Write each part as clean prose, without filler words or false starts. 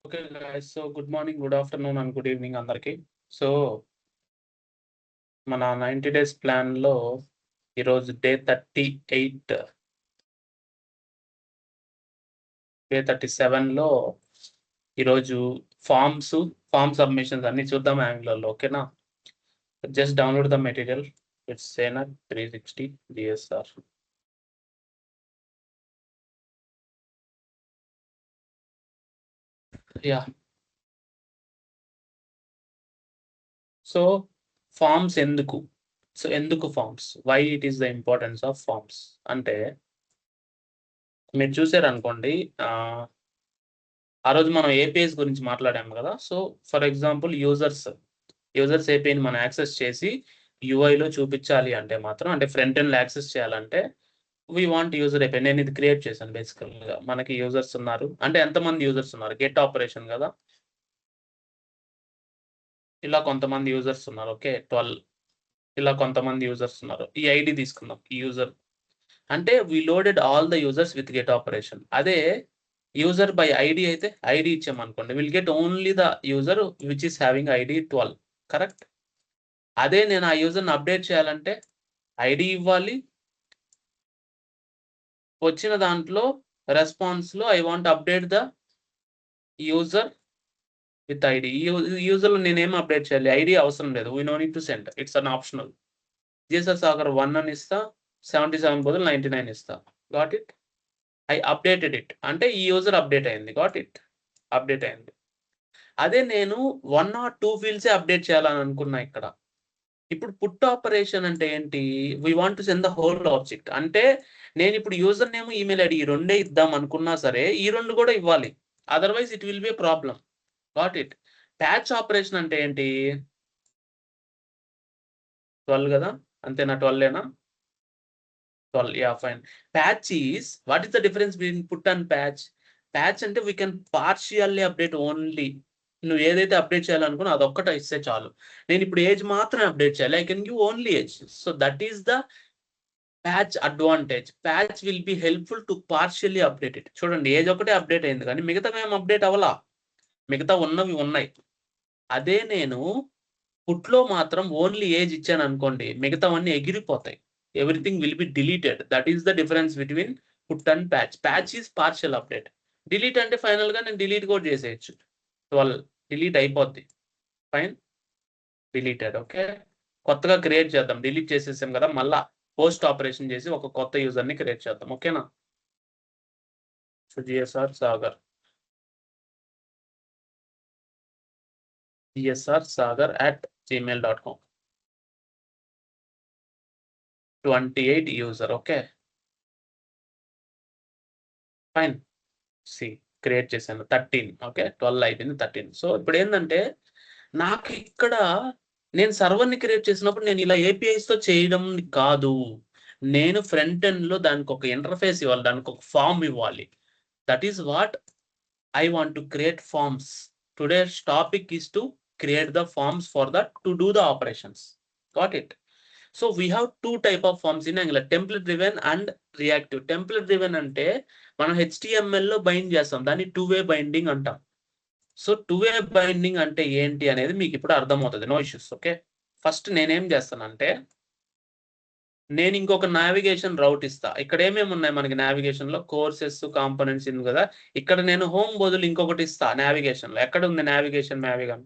Okay, guys. So good morning, good afternoon, and good evening అందరికి. So మన 90 days ప్లాన్లో ఈరోజు డే 38 డే 37లో ఈరోజు ఫామ్ సబ్మిషన్స్ అన్ని చూద్దాం యాంగులర్లో. ఓకేనా? Just download the material. It's సేనర్ 360 GSR. యా. సో ఫామ్స్ ఎందుకు? ఎందుకు forms? Why it is the importance of forms అంటే మీరు చూసారనుకోండి, ఆ రోజు మనం ఏపీఎస్ గురించి మాట్లాడాము కదా. సో ఫర్ ఎగ్జాంపుల్ యూజర్స్ ఏపీని మనం యాక్సెస్ చేసి యూఐలో చూపించాలి అంటే మాత్రం, అంటే ఫ్రంట్ ఎండ్లో యాక్సెస్ చేయాలంటే వీ వాంట్ యూజర్ ఏపీ. నేను ఇది క్రియేట్ చేశాను బేసికల్గా. మనకి యూజర్స్ ఉన్నారు అంటే ఎంతమంది యూజర్స్ ఉన్నారు? గెట్ ఆపరేషన్ కదా, ఇలా కొంతమంది యూజర్స్ ఉన్నారు. ఓకే, 12 ఇలా కొంతమంది యూజర్స్ ఉన్నారు. ఈ ఐడి తీసుకుందాం, ఈ యూజర్ అంటే we loaded all the users with get operation. అదే యూజర్ బై ఐడి అయితే ఐడి ఇచ్చామనుకోండి, will get only the user which is having ID 12. Correct? అదే నేను ఆ యూజర్ని అప్డేట్ చేయాలంటే ఐడి ఇవ్వాలి, వచ్చిన దాంట్లో రెస్పాన్స్లో I want update the user with ID. ఈ యూజర్లో నేనేం అప్డేట్ చేయాలి? ఐడి అవసరం లేదు. We no need to send, it's an optional. GSR Sagar 1 అని ఇస్తా, 77 బదులు 99 ఇస్తా. Got it? I updated it అంటే ఈ యూజర్ అప్డేట్ అయింది. Got it? అప్డేట్ అయింది. అదే నేను 1 or 2 ఫీల్డ్సే అప్డేట్ చేయాలని అనుకున్నా ఇక్కడ. ఇప్పుడు పుట్ ఆపరేషన్ అంటే ఏంటి? We want to send the whole object. అంటే నేను ఇప్పుడు యూజర్ నేమ్, ఈమెయిల్ ఐడి ఈ రెండే ఇద్దాం అనుకున్నా సరే ఈ రెండు కూడా ఇవ్వాలి. Otherwise it will be problem. Got it? Patch operation అంటే ఏంటి? 12 కదా, అంతేనా? 12ఏనా? 12. Yeah, fine. Patch is, what is the difference between put and patch? Patch అంటే we can partially update only. నువ్వు ఏదైతే అప్డేట్ చేయాలనుకున్నా అదొక్కటే ఇస్తే చాలు. నేను ఇప్పుడు ఏజ్ మాత్రమే అప్డేట్ చేయాలి. I can give only age. So that is the patch advantage. Patch will be helpful to partially update it. చూడండి, ఏజ్ ఒకటే అప్డేట్ అయింది కానీ మిగతా ఏం అప్డేట్ అవ్వలా. మిగతా ఉన్నవి ఉన్నాయి. అదే నేను పుట్లో మాత్రం ఓన్లీ ఏజ్ ఇచ్చాను అనుకోండి, మిగతావన్నీ ఎగిరిపోతాయి. Everything will be deleted. That is the difference between put and patch. Patch is partial update. Delete అంటే ఫైనల్ గా నేను డిలీట్ కూడా చేసేయచ్చు. 12 డిలీట్ అయిపోద్ది. Fine, deleted. ఓకే, కొత్తగా క్రియేట్ చేద్దాం. డిలీట్ చేసేసాం కదా, మళ్ళా పోస్ట్ ఆపరేషన్ చేసి ఒక కొత్త యూజర్ ని క్రియేట్ చేద్దాం. ఓకేనా? So GSR Sagar @gmail.com 28 user. Okay, fine. సి క్రియేట్ చేశాను 13. ఓకే, 12 అయిపోయింది, 13. సో ఇప్పుడు ఏంటంటే నాకు ఇక్కడ నేను సర్వర్ని క్రియేట్ చేసినప్పుడు నేను ఇలా APIs తో చేయడం కాదు. నేను ఫ్రంట్ ఎండ్ లో దానికి ఒక ఇంటర్ఫేస్ ఇవ్వాలి, దానికి ఒక ఫామ్ ఇవ్వాలి. That is what I want to create forms. Today's topic is to create the forms for that to do the operations. Got it? So we have two type of forms in Angular: template driven and reactive. Template driven అంటే మనం HTML లో bind చేస్తాం, దాన్ని two way binding అంటాం. So two way binding అంటే ఏంటి అనేది మీకు ఇప్పుడు అర్థమవుతుంది. No issues. ఓకే, ఫస్ట్ నేనేం చేస్తానంటే నేను ఇంకొక నావిగేషన్ రౌట్ ఇస్తా. ఇక్కడ ఏమేమి ఉన్నాయి మనకి నావిగేషన్ లో? కోర్సెస్, కాంపోనెంట్స్ ఉంది కదా. ఇక్కడ నేను హోమ్ బదులు ఇంకొకటి ఇస్తా నావిగేషన్ లో. ఎక్కడ ఉంది navigation? Navigation.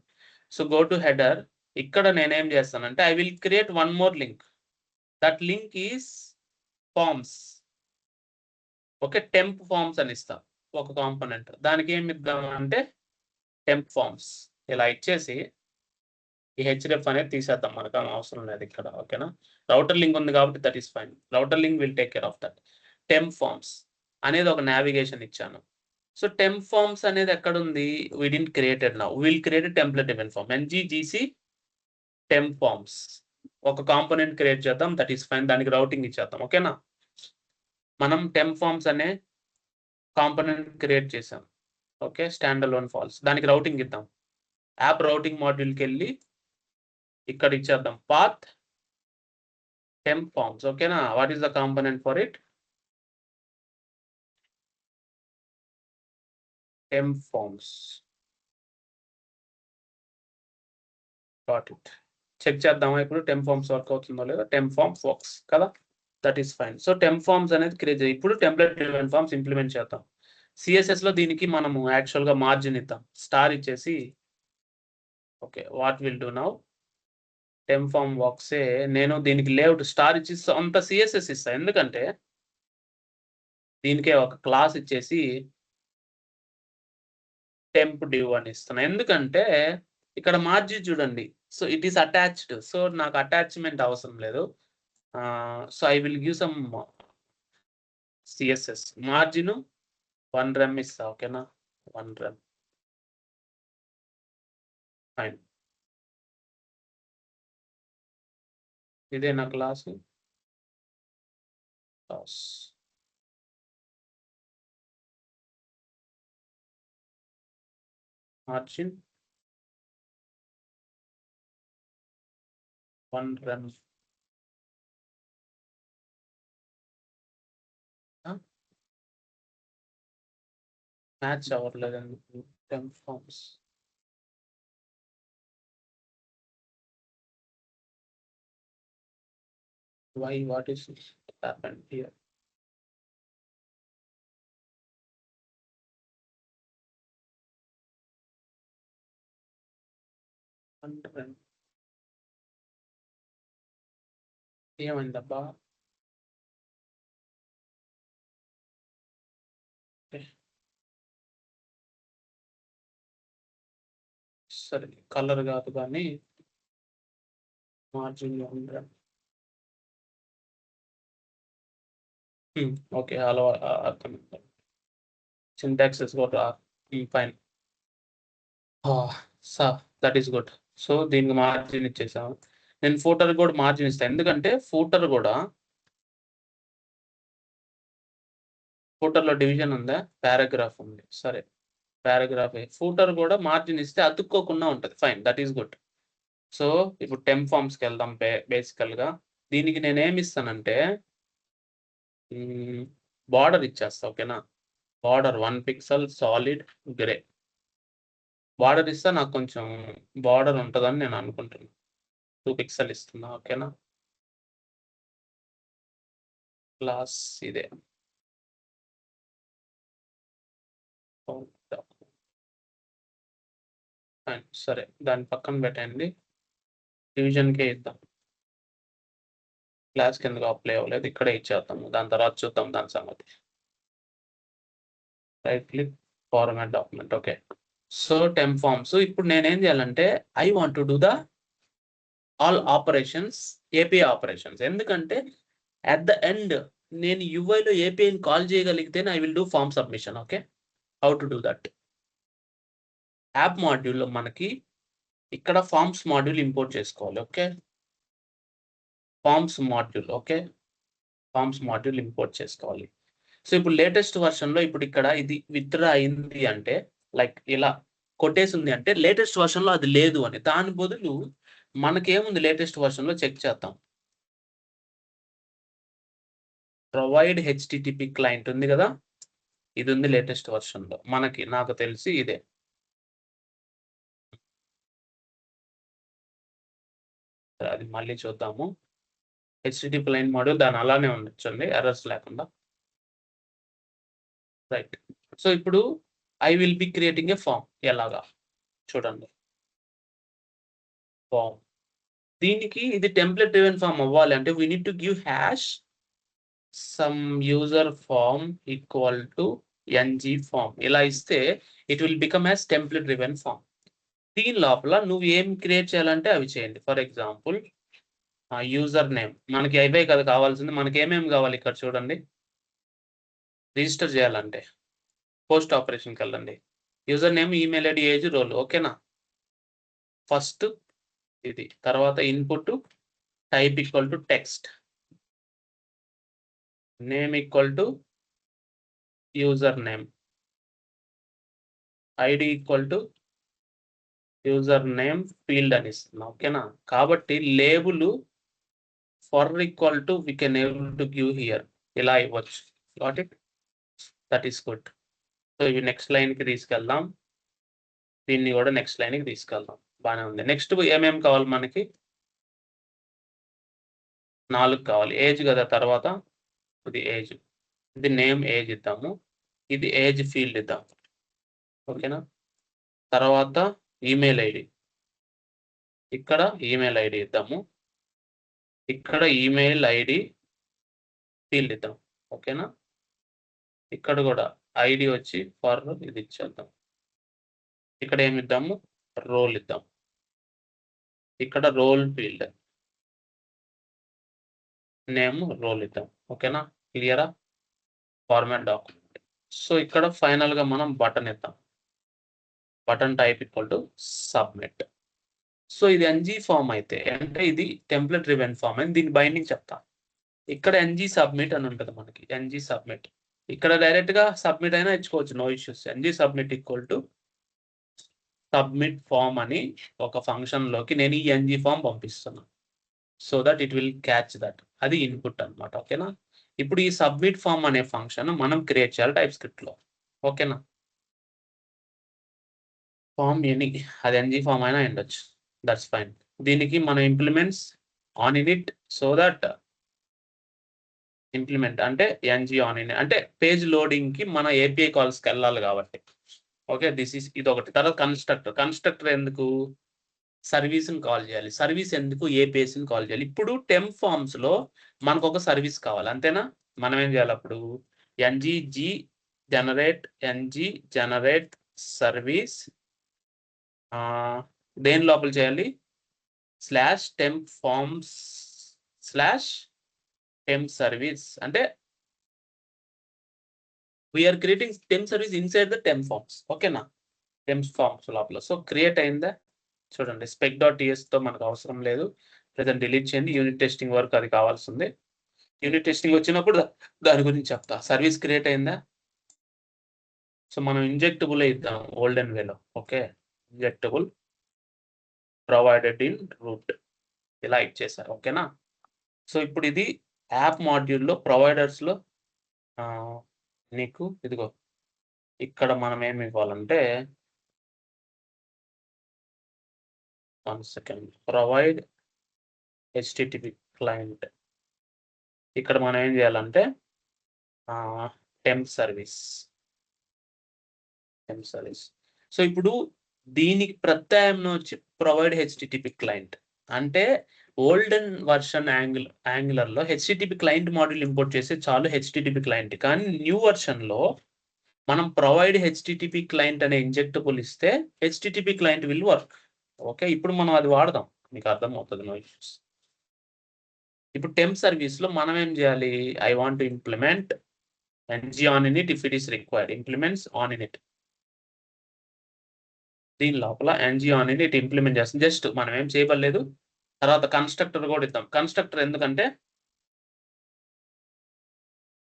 So go to header. ఇక్కడ నేనేం చేస్తానంటే I will create one more link. That link is forms. Okay, temp forms అని ఇస్తా ఒక కాంపోనెంట్. దానికి ఏమి ఇద్దామంటే టెంప్ ఫార్మ్స్. ఇలా ఇచ్చేసి ఈ హెచ్డిఎఫ్ అనేది తీసేద్దాం, మనకు అవసరం లేదు ఇక్కడ. ఓకేనా? రౌటర్ లింక్ ఉంది కాబట్టి that is fine. Router link will take care of that. Temp forms అనేది ఒక నావిగేషన్ ఇచ్చాను. సో టెంప్ ఫార్మ్స్ అనేది ఎక్కడ ఉంది? We didn't created now. Will create template event form, ngGC temp forms. ఒక కాంపోనెంట్ క్రియేట్ చేద్దాం, దట్ ఈస్ ఫైన్. దానికి routing ఇచ్చేద్దాం. ఓకేనా? మనం టెంప్ ఫార్మ్స్ అనే కాంపోనెంట్ క్రియేట్ చేసాం. Okay, stand alone false. దానికి రౌటింగ్ ఇద్దాం. యాప్ రౌటింగ్ మాడ్యూల్కి వెళ్ళి ఇక్కడ ఇచ్చేద్దాం పాత్ టెంప్ ఫార్మ్స్. ఓకేనా? What is the component for it? Temp forms. Got it. Check చేద్దామా ఇప్పుడు టెంప్ ఫార్మ్స్ వర్క్ అవుతుందో లేదో? టెంప్ ఫార్మ్ వర్క్స్ కదా, that is fine. So temp forms అనేది క్రియేట్ చేయి. ఇప్పుడు టెంప్లెట్ డ్రివెన్ ఫార్మ్స్ ఇంప్లిమెంట్ చేద్దాం. సిఎస్ఎస్ లో దీనికి మనము యాక్చువల్ గా మార్జిన్ ఇద్దాం, స్టార్ ఇచ్చేసి okay what will do now temp form వర్క్సే నేను దీనికి లేఅవుట్ స్టార్ ఇచ్చి అంత సిఎస్ఎస్ ఇస్తా. ఎందుకంటే దీనికే ఒక క్లాస్ ఇచ్చేసి టెంప్ డివ్ అని ఇస్తున్నా. ఎందుకంటే ఇక్కడ మార్జిన్ చూడండి, so it is attached. So నాకు అటాచ్మెంట్ అవసరం లేదు. So I will give some CSS margin 1 rem ఇస్తా. ఓకేనా, 1 రెమ్ ఫైన్. ఇదే నా class class. Margin 1 rem. Match అవ్వట్లేదండి temp forms. Why? What is happened here? ఏమైందబ్బా? సరే కలర్ కాదు కానీ మార్జిన్ 1 రెమ్. ఓకే హలో అర్థమైంది. సింటాక్సెస్ కూడా fine. That is good. So దీనికి మార్జిన్ ఇచ్చేసాము. నేను ఫూటర్ కూడా మార్జిన్ ఇస్తాను, ఎందుకంటే ఫూటర్ కూడా ఫూటర్లో డివిజన్ ఉందా, పారాగ్రాఫ్ ఉంది. సరే పారాగ్రాఫ్ ఫూటర్ కూడా మార్జిన్ ఇస్తే అతుక్కోకుండా ఉంటుంది. Fine, that is good. So ఇప్పుడు టెంప్ ఫార్మ్స్కి వెళ్దాం. బేసికల్గా దీనికి నేను ఏమి ఇస్తానంటే బార్డర్ ఇచ్చేస్తా. ఓకేనా, border 1 pixel solid grey border ఇస్తే నాకు కొంచెం బార్డర్ ఉంటుందని నేను అనుకుంటున్నాను. 2 పిక్సెల్ ఇస్తున్నా. ఓకేనా, క్లాస్ ఇదే. సరే దాని పక్కన పెట్టండి, డివిజన్కే ఇద్దాం. క్లాస్ కిందగా అప్లై అవ్వలేదు, ఇక్కడే ఇచ్చేద్దాము. దాని తర్వాత చూద్దాం దాని సంగతి. Right click, format document. Okay, so temp forms. ఇప్పుడు నేనేం చేయాలంటే I want to do the all operations, API operations. ఎందుకంటే అట్ ద ఎండ్ నేను యూఐలో ఏపీఐని కాల్ చేయగలిగితే I will do form submission. Okay, how to do that? App మాడ్యూల్లో మనకి ఇక్కడ ఫార్మ్స్ మాడ్యూల్ ఇంపోర్ట్ చేసుకోవాలి. Okay, forms module. Okay, forms module import చేసుకోవాలి. సో ఇప్పుడు లేటెస్ట్ వర్షన్లో ఇప్పుడు ఇక్కడ ఇది విత్డ్రా అయింది అంటే లైక్ ఇలా కొట్టేసి ఉంది అంటే లేటెస్ట్ వర్షన్లో అది లేదు అని. దాని బదులు మనకేముంది లేటెస్ట్ వర్షన్లో చెక్ చేద్దాం. ప్రొవైడ్ హెచ్టిటిపి క్లయింట్ ఉంది కదా, ఇది ఉంది లేటెస్ట్ వర్షన్లో మనకి. నాకు తెలిసి ఇదే. అది మళ్ళీ చూద్దాము. హెచ్టిటిపి క్లయింట్ మాడ్యూల్ దాని అలానే ఉండొచ్చండి, ఎర్రర్స్ లేకుండా. రైట్. సో ఇప్పుడు I will be creating a form. ఎలాగా చూడండి, ఫామ్. దీనికి ఇది టెంప్లెట్ డ్రివెన్ ఫామ్ అవ్వాలి అంటే we need to give hash some user form equal to ng form. ఇలా ఇస్తే it will become as template driven form. దీని లోపల నువ్వు ఏం క్రియేట్ చేయాలంటే అవి చేయండి. ఫర్ ఎగ్జాంపుల్ యూజర్ నేమ్, మనకి అవే కదా కావాల్సింది. మనకి ఏమేమి కావాలి ఇక్కడ చూడండి. రిజిస్టర్ చేయాలంటే పోస్ట్ ఆపరేషన్కి వెళ్ళండి. User name, email ID, age, role. ఓకేనా, ఫస్ట్ ఇది. తర్వాత input type equal to text, name equal to user name, ID equal to user name field అని ఇస్తున్నాం. ఓకేనా, కాబట్టి label for equal to we can able to give here, ఇలా ఇవ్వచ్చు. Got it, that is good. So ఇవి next లైన్కి తీసుకెళ్దాం, దీన్ని కూడా నెక్స్ట్ లైన్కి తీసుకెళ్దాం. బానే ఉంది. నెక్స్ట్ ఏమేం కావాలి మనకి? 4 కావాలి. ఏజ్ కదా తర్వాత. ఇది ఏజ్. ఇది నేమ్ ఏజ్ ఇద్దాము. ఇది ఏజ్ ఫీల్డ్ ఇద్దాం. ఓకేనా? తర్వాత ఈమెయిల్ ఐడి. ఇక్కడ ఈమెయిల్ ఐడి ఇద్దాము. ఇక్కడ ఈమెయిల్ ఐడి ఫీల్డ్ ఇద్దాం. ఓకేనా? ఇక్కడ కూడా ఐడి వచ్చి ఫర్ ఇది ఇచ్చేద్దాం. ఇక్కడ ఏమి ఇద్దాము? రోల్ ఇద్దాం. ఇక్కడ రోల్ ఫీల్డ్ నేమ్ రోల్ ఇద్దాం. ఓకేనా? క్లియరా? Format document. సో ఇక్కడ ఫైనల్ గా మనం బటన్ ఇద్దాం. Button type equal to submit. So ఇది ఎన్జీ ఫామ్ అయితే, అంటే ఇది టెంప్లెట్ డ్రివెన్ ఫామ్ అని దీని బైండింగ్ చెప్తా. ఇక్కడ ఎన్జీ సబ్మిట్ అని ఉంటుంది మనకి. NG submit. ఇక్కడ డైరెక్ట్ గా సబ్మిట్ అయినా ఇచ్చుకోవచ్చు, no issues. NG submit equal to submit form అని ఒక ఫంక్షన్ లోకి నేను ఈ ఎన్జీ ఫామ్ పంపిస్తున్నా. So that it will catch that. అది ఇన్పుట్ అనమాట. ఓకేనా? ఇప్పుడు ఈ సబ్మిట్ ఫామ్ అనే ఫంక్షన్ మనం క్రియేట్ చేయాలి టైప్ స్క్రిప్ట్ లో. ఓకేనా? ఫామ్ ఎనీ, అది ఎన్జీ ఫామ్ అయినా ఉండొచ్చు. That's fine. దీనికి మనం implements on init, so that implement అంటే ఎన్జీ ఆన్ ఇన్ అంటే పేజ్ లోడింగ్ కి మన ఏపీఐ కాల్స్కి వెళ్ళాలి కాబట్టి. ఓకే, ఇది ఒకటి. తర్వాత కన్స్ట్రక్టర్ ఎందుకు? సర్వీస్ ని కాల్ చేయాలి. సర్వీస్ ఎందుకు? ఏపీఎస్ ని కాల్ చేయాలి. ఇప్పుడు టెంప్ ఫార్మ్స్ లో మనకు ఒక సర్వీస్ కావాలి, అంతేనా? మనం ఏం చేయాలి అప్పుడు? ఎన్జీ జనరేట్ సర్వీస్ దేని లోపల చేయాలి? /temp forms /temp service. అంటే we are creating temp service inside the temp forms. ఓకేనా? టెంప్ ఫార్మ్స్ లోపల. సో క్రియేట్ అయిందా? చూడండి, spec.ts తో మనకు అవసరం లేదు. ప్రజెంట్ డిలీట్ చేయండి. యూనిట్ టెస్టింగ్ వరకు అది కావాల్సింది. యూనిట్ టెస్టింగ్ వచ్చినప్పుడు దాని గురించి చెప్తా. సర్వీస్ క్రియేట్ అయిందా? సో మనం ఇంజెక్టబుల్ ఇద్దాం ఓల్డెన్ వేలో. Okay, injectable provided in root ఇలా ఇచ్చేసారు. ఓకేనా? సో ఇప్పుడు ఇది యాప్ మాడ్యూల్లో ప్రొవైడర్స్లో నీకు ఇదిగో ఇక్కడ మనం ఏమి ఇవ్వాలంటే, 1 సెకండ్, ప్రొవైడ్ హెచ్టిటిపి క్లయింట్. ఇక్కడ మనం ఏం చేయాలంటే టెంప్ సర్వీస్. సో ఇప్పుడు దీనికి ప్రత్యామ్నాయం వచ్చి ప్రొవైడ్ హెచ్టిటిపి క్లయింట్. అంటే ఓల్డెన్ వర్షన్ యాంగులర్ లో హెచ్టిటిపి క్లయింట్ మాడ్యూల్ ఇంపోర్ట్ చేస్తే చాలు హెచ్టిటిపి క్లయింట్. కానీ న్యూ వర్షన్ లో మనం ప్రొవైడ్ హెచ్టిటిపి క్లయింట్ అనే ఇంజెక్టబుల్ ఇస్తే HTTP client will work. Okay, ఇప్పుడు మనం అది వాడదాం, మీకు అర్థం అవుతుంది, నో ఇష్యూస్. ఇప్పుడు టెంప్ సర్వీస్ లో మనం ఏం చేయాలి? I want to implement NG on in it if it is required. Implements on in it. దీని లోపల NG on in it implement చేస్తాం. జస్ట్ మనం ఏం చేయబడలేదు. తర్వాత కన్స్ట్రక్టర్ కూడా ఇద్దాం. కన్స్ట్రక్టర్ ఎందుకంటే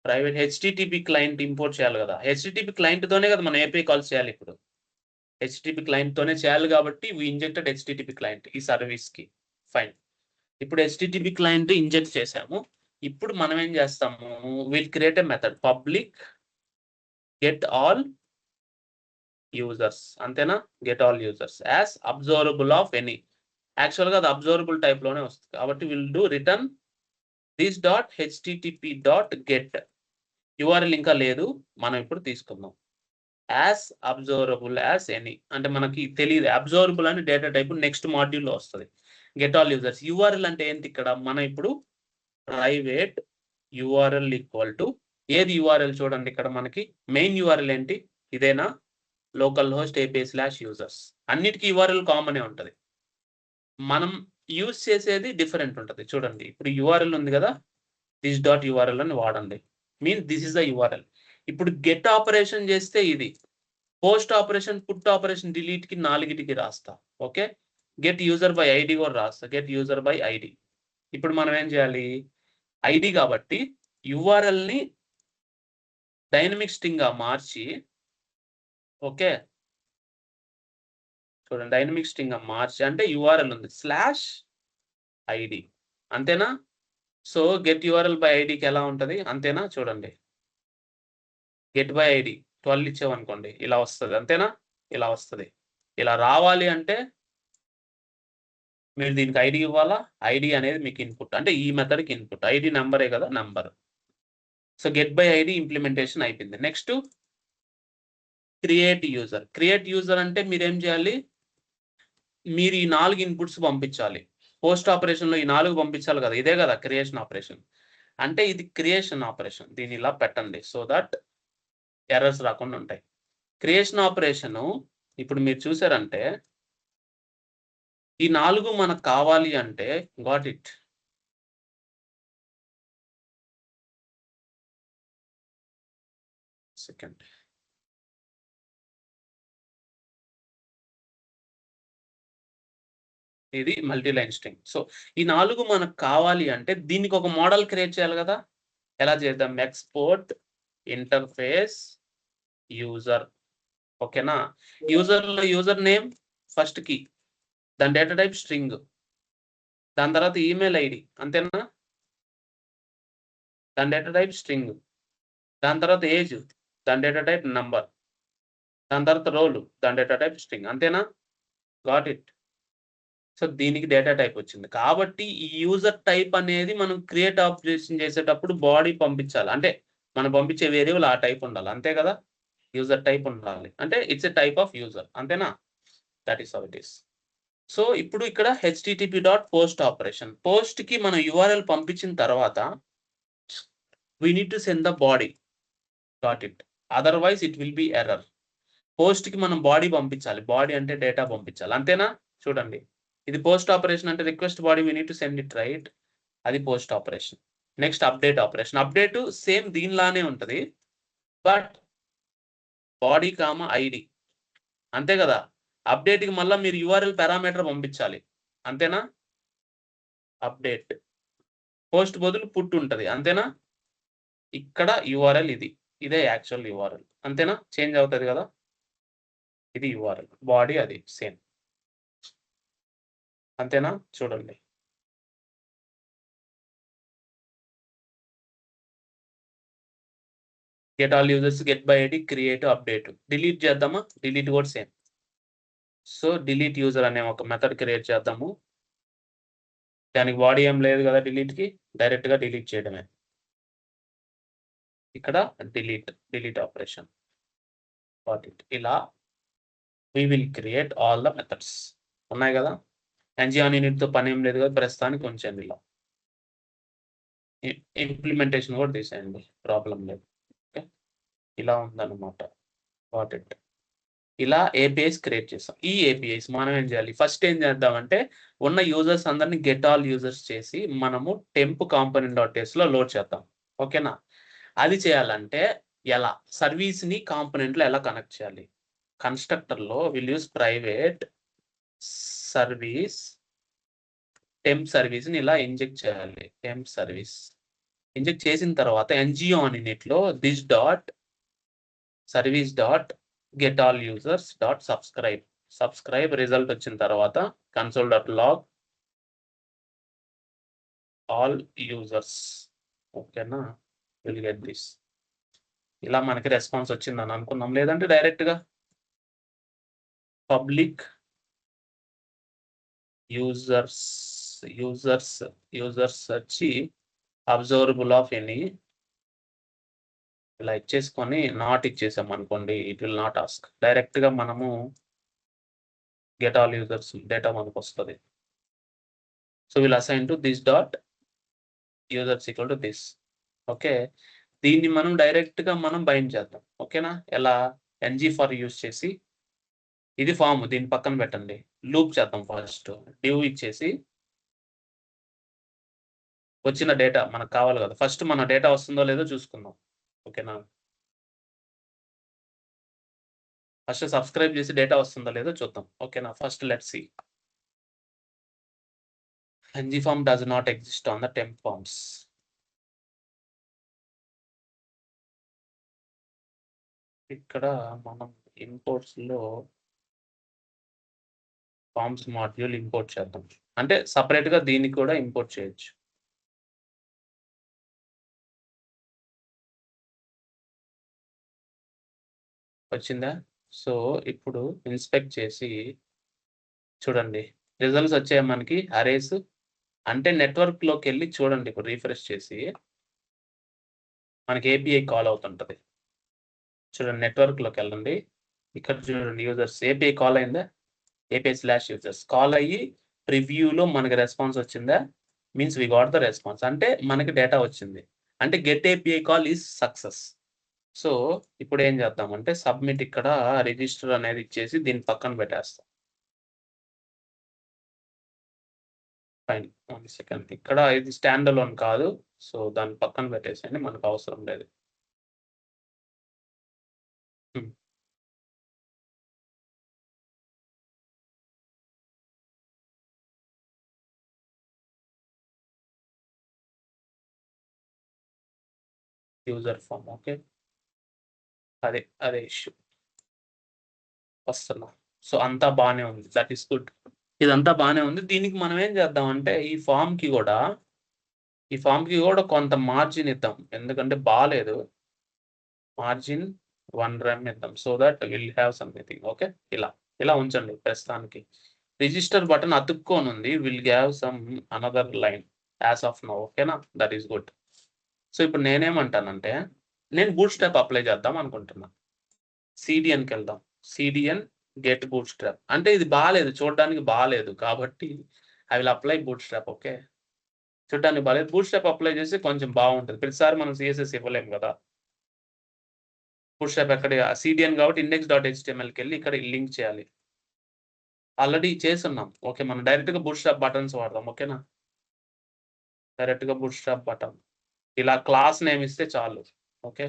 ప్రైవేట్ హెచ్టిటిపి క్లయింట్ ఇంపోర్ట్ చేయాలి కదా. హెచ్టిటిపి క్లయింట్ తోనే కదా మనం ఏపీఐ కాల్స్ చేయాలి. ఇప్పుడు హెచ్టిటిపి క్లయింట్ తోనే చేయాలి కాబట్టి వి ఇంజెక్టెడ్ హెచ్టిటిపి క్లయింట్ ఈ సర్వీస్ కి. ఫైన్. ఇప్పుడు హెచ్టిటిపి క్లయింట్ ఇంజెక్ట్ చేసాము. ఇప్పుడు మనం ఏం చేస్తాము? Will create a method public get all users. అంతేనా? Get all users as observable of any. యాక్చువల్గా అది అబ్జర్వబుల్ టైప్ లోనే వస్తుంది కాబట్టి will do return this dot HTTP dot get. URL ఇంకా లేదు, మనం ఇప్పుడు తీసుకుందాం. యాజ్ అబ్జర్వబుల్ యాజ్ ఎనీ అంటే మనకి తెలియదు. అబ్జర్వబుల్ అని డేటా టైప్ నెక్స్ట్ మాడ్యూల్లో వస్తుంది. Get all users. యూఆర్ఎల్ అంటే ఏంటి? ఇక్కడ మనం ఇప్పుడు ప్రైవేట్ యూఆర్ఎల్ ఈక్వల్ టు ఏది యూఆర్ఎల్ చూడండి. ఇక్కడ మనకి మెయిన్ యూఆర్ఎల్ ఏంటి? ఇదేనా? Local host API/users. అన్నిటికీ యూఆర్ఎల్ కామనే ఉంటుంది. మనం యూజ్ చేసేది డిఫరెంట్ ఉంటుంది. చూడండి, ఇప్పుడు యూఆర్ఎల్ ఉంది కదా, దిస్ డాట్ యూఆర్ఎల్ అని వాడండి. Means this is the URL. ఇప్పుడు గెట్ ఆపరేషన్ చేస్తే ఇది, post operation, put operation, delete కి 4కి రాస్తా. Okay, get user by ID కూడా రాస్తా. Get user by ID. ఇప్పుడు మనం ఏం చేయాలి? ఐడి కాబట్టి యూఆర్ఎల్ ని డైనమిక్ స్ట్రింగ్ గా మార్చి, ఓకే చూడండి, డైనమిక్ స్ట్రింగ్ గా మార్చి అంటే యూఆర్ఎల్ ఉంది /ID. అంతేనా? సో గెట్ యూఆర్ఎల్ బై ఐడికి ఎలా ఉంటుంది? అంతేనా? చూడండి, గెట్ బై ఐడి 12 ఇచ్చామనుకోండి ఇలా వస్తుంది. అంతేనా? ఇలా వస్తుంది. ఇలా రావాలి అంటే మీరు దీనికి ఐడి ఇవ్వాలా. ఐడి అనేది మీకు ఇన్పుట్, అంటే ఈ మెథడ్కి ఇన్పుట్. ఐడి నెంబరే కదా, number. So get by ID implementation అయిపోయింది. Next create user. Create user అంటే మీరేం చేయాలి, మీరు ఈ 4 ఇన్పుట్స్ పంపించాలి. పోస్ట్ ఆపరేషన్లో ఈ 4 పంపించాలి కదా, ఇదే కదా క్రియేషన్ ఆపరేషన్. అంటే ఇది క్రియేషన్ ఆపరేషన్. దీన్ని ఇలా పెట్టండి సో దట్ ఎర్రర్స్ రాకుండా ఉంటాయి. క్రియేషన్ ఆపరేషను ఇప్పుడు మీరు చూసారంటే ఈ 4 మనకు కావాలి అంటే గాట్ ఇట్. సెకండ్, ఇది మల్టీ లైన్ స్ట్రింగ్. సో ఈ 4 మనకు కావాలి అంటే దీనికి ఒక మోడల్ క్రియేట్ చేయాలి కదా. ఎలా చేద్దాం, ఎక్స్పోర్ట్ ఇంటర్ఫేస్ యూజర్. ఓకేనా. యూజర్లో యూజర్ నేమ్ ఫస్ట్ కీ, దాని డేటా టైప్ స్ట్రింగ్, దాని తర్వాత ఈమెయిల్ ఐడి, అంతేనా, దాని డేటా టైప్ స్ట్రింగ్, దాని తర్వాత ఏజ్, దాని డేటా టైప్ నంబర్, దాని తర్వాత రోల్, దాని డేటా టైప్ స్ట్రింగ్, అంతేనా. Got it. సో దీనికి డేటా టైప్ వచ్చింది కాబట్టి ఈ యూజర్ టైప్ అనేది మనం క్రియేట్ ఆపరేషన్ చేసేటప్పుడు బాడీ పంపించాలి. అంటే మనం పంపించే వేరియబుల్ ఆ టైప్ ఉండాలి, అంతే కదా. యూజర్ టైప్ ఉండాలి అంటే it's a type of user, అంతేనా. That is how it is. So ఇప్పుడు ఇక్కడ http.post ఆపరేషన్. పోస్ట్కి మనం యూఆర్ఎల్ పంపించిన తర్వాత we need to send the body. Got it. Otherwise it will be error. పోస్ట్కి మనం బాడీ పంపించాలి. బాడీ అంటే డేటా పంపించాలి, అంతేనా. చూడండి, ఇది పోస్ట్ ఆపరేషన్ అంటే request body we need to send it, right. అది post operation. Next update operation. Update same దీనిలానే ఉంటుంది బట్ బాడీ కామ ఐడి, అంతే కదా. అప్డేట్కి మళ్ళీ మీరు యూఆర్ఎల్ పారామీటర్ పంపించాలి, అంతేనా. అప్డేట్ పోస్ట్ బదులు పుట్ ఉంటుంది, అంతేనా. ఇక్కడ యూఆర్ఎల్ ఇది, ఇదే యాక్చువల్ యూఆర్ఎల్, అంతేనా. చేంజ్ అవుతుంది కదా, ఇది యూఆర్ఎల్. బాడీ అది సేమ్, అంతేనా. చూడండి, get all users, get by ID, create, update. Delete చేద్దామా, డిలీట్ కూడా సేమ్. సో డిలీట్ యూజర్ అనే ఒక మెథడ్ క్రియేట్ చేద్దాము. దానికి బాడీ ఏం లేదు కదా డిలీట్కి, డైరెక్ట్గా డిలీట్ చేయడమే. ఇక్కడ డిలీట్ ఆపరేషన్. ఇలా we will create all the methods. ఉన్నాయి కదా. ngOn initతో పని ఏం లేదు కదా ప్రస్తుతానికి, కొంచెం ఇలా ఇంప్లిమెంటేషన్ కూడా తీసేయండి, ప్రాబ్లం లేదు. ఓకే, ఇలా ఉందన్నమాట. What it. ఇలా ఏపీఐస్ క్రియేట్ చేస్తాం. ఈ ఏపీఐస్ మనం ఏం చేయాలి, ఫస్ట్ ఏం చేద్దామంటే ఉన్న యూజర్స్ అందరినీ గెట్ ఆల్ యూజర్స్ చేసి మనము టెంప్ component.jsలో లోడ్ చేద్దాం, ఓకేనా. అది చేయాలంటే ఎలా, సర్వీస్ని కాంపోనెంట్లో ఎలా కనెక్ట్ చేయాలి. కన్స్ట్రక్టర్లో will use private service temp సర్వీస్ని ఇలా ఇంజెక్ట్ చేయాలి. టెంప్ సర్వీస్ ఇంజెక్ట్ చేసిన తర్వాత ngOn initలో this dot service dot get all users dot subscribe result వచ్చిన తర్వాత console.log ఆల్ యూజర్స్, ఓకేనా. Will get this. ఇలా మనకి రెస్పాన్స్ వచ్చిందని అనుకున్నాం. లేదంటే డైరెక్ట్గా పబ్లిక్ యూజర్స్ వచ్చి అబ్జర్వబుల్ ఆఫ్ ఎనీ ఇలా ఇచ్చేసుకొని నాట్ ఇచ్చేసాం అనుకోండి, ఇట్ విల్ నాట్ ఆస్క్. డైరెక్ట్గా మనము గెట్ ఆల్ యూజర్స్ డేటా మనకు వస్తుంది. So will assign to this dot users equal to this. Okay, దీన్ని మనం డైరెక్ట్గా మనం బైండ్ చేద్దాం, ఓకేనా. ఎలా, ng ఫర్ యూజ్ చేసి, ఇది ఫామ్, దీన్ని పక్కన పెట్టండి. లూప్ చేద్దాం. ఫస్ట్ div ఇచ్చేసి వచ్చిన డేటా మనకు కావాలి కదా, ఫస్ట్ మన డేటా వస్తుందో లేదో చూసుకుందాం, ఓకేనా. ఫస్ట్ సబ్స్క్రైబ్ చేసి డేటా వస్తుందో లేదో చూద్దాం, ఓకేనా. First let's see. ng form does not exist on the temp forms. ఇక్కడ మనం ఇంపోర్ట్స్ లో ఫార్మ్స్ మాడ్యూల్ ఇంపోర్ట్ చేద్దాం. అంటే సపరేట్ గా దీన్ని కూడా ఇంపోర్ట్ చేయొచ్చు. వచ్చిందా. సో ఇప్పుడు ఇన్స్పెక్ట్ చేసి చూడండి, రిజల్ట్స్ వచ్చాయి మనకి అరేస్. అంటే నెట్వర్క్లోకి వెళ్ళి చూడండి, ఇప్పుడు రీఫ్రెష్ చేసి మనకి ఏపీఐ కాల్ అవుతుంటది. చూడండి, నెట్వర్క్లోకి వెళ్ళండి. ఇక్కడ చూడండి, యూజర్స్ ఏపీఐ కాల్ అయిందా, API/users కాల్ అయ్యి ప్రివ్యూలో మనకి రెస్పాన్స్ వచ్చిందా, means we got the response, అంటే మనకి డేటా వచ్చింది, అంటే get API call is success. So ఇప్పుడు ఏం చేద్దామంటే సబ్మిట్, ఇక్కడ రిజిస్టర్ అనేది ఇచ్చేసి దీని పక్కన పెట్టేస్తాం. Fine, 1 second. ఇక్కడ ఇది స్టాండ్ అలోన్ కాదు, సో దాని పక్కన పెట్టేసేయండి, మనకు అవసరం లేదు. యూజర్ ఫామ్, ఓకే, అదే ఇష్యూ వస్తున్నా. సో అంతా బాగానే ఉంది, దట్ ఈస్ గుడ్. ఇదంతా బాగానే ఉంది. దీనికి మనం ఏం చేద్దామంటే ఈ ఫామ్కి కూడా కొంత మార్జిన్ ఇద్దాం, ఎందుకంటే బాగాలేదు. మార్జిన్ 1 rem ఇద్దాం, so that will have something. Okay, ఇలా ఉంచండి ప్రస్తుతానికి. రిజిస్టర్ బటన్ అతుక్కొని ఉంది, will have some another line as of now. ఓకేనా, దట్ ఈస్ గుడ్. సో ఇప్పుడు నేనేమంటానంటే నేను బూట్ స్ట్రాప్ అప్లై చేద్దాం అనుకుంటున్నా. CDNకి వెళ్దాం. CDN గెట్ బూట్ స్ట్రాప్, అంటే ఇది బాగాలేదు, చూడడానికి బాగాలేదు, కాబట్టి I will apply boot strap. Okay, చూడడానికి బాగాలేదు, బూట్ స్ట్రాప్ అప్లై చేసి కొంచెం బాగుంటుంది. ప్రతిసారి మనం CSS ఇవ్వలేము కదా. బూట్ స్ట్రాప్ ఎక్కడ, CDN కాబట్టి index.htmlకి వెళ్ళి ఇక్కడ లింక్ చేయాలి. ఆల్రెడీ చేస్తున్నాం. ఓకే, మనం డైరెక్ట్గా బూట్ స్ట్రాప్ బటన్స్ వాడదాం. ఓకేనా, డైరెక్ట్గా బూట్ స్ట్రాప్ బటన్, ఇలా క్లాస్ నేమ్ ఇస్తే చాలు. ఓకే,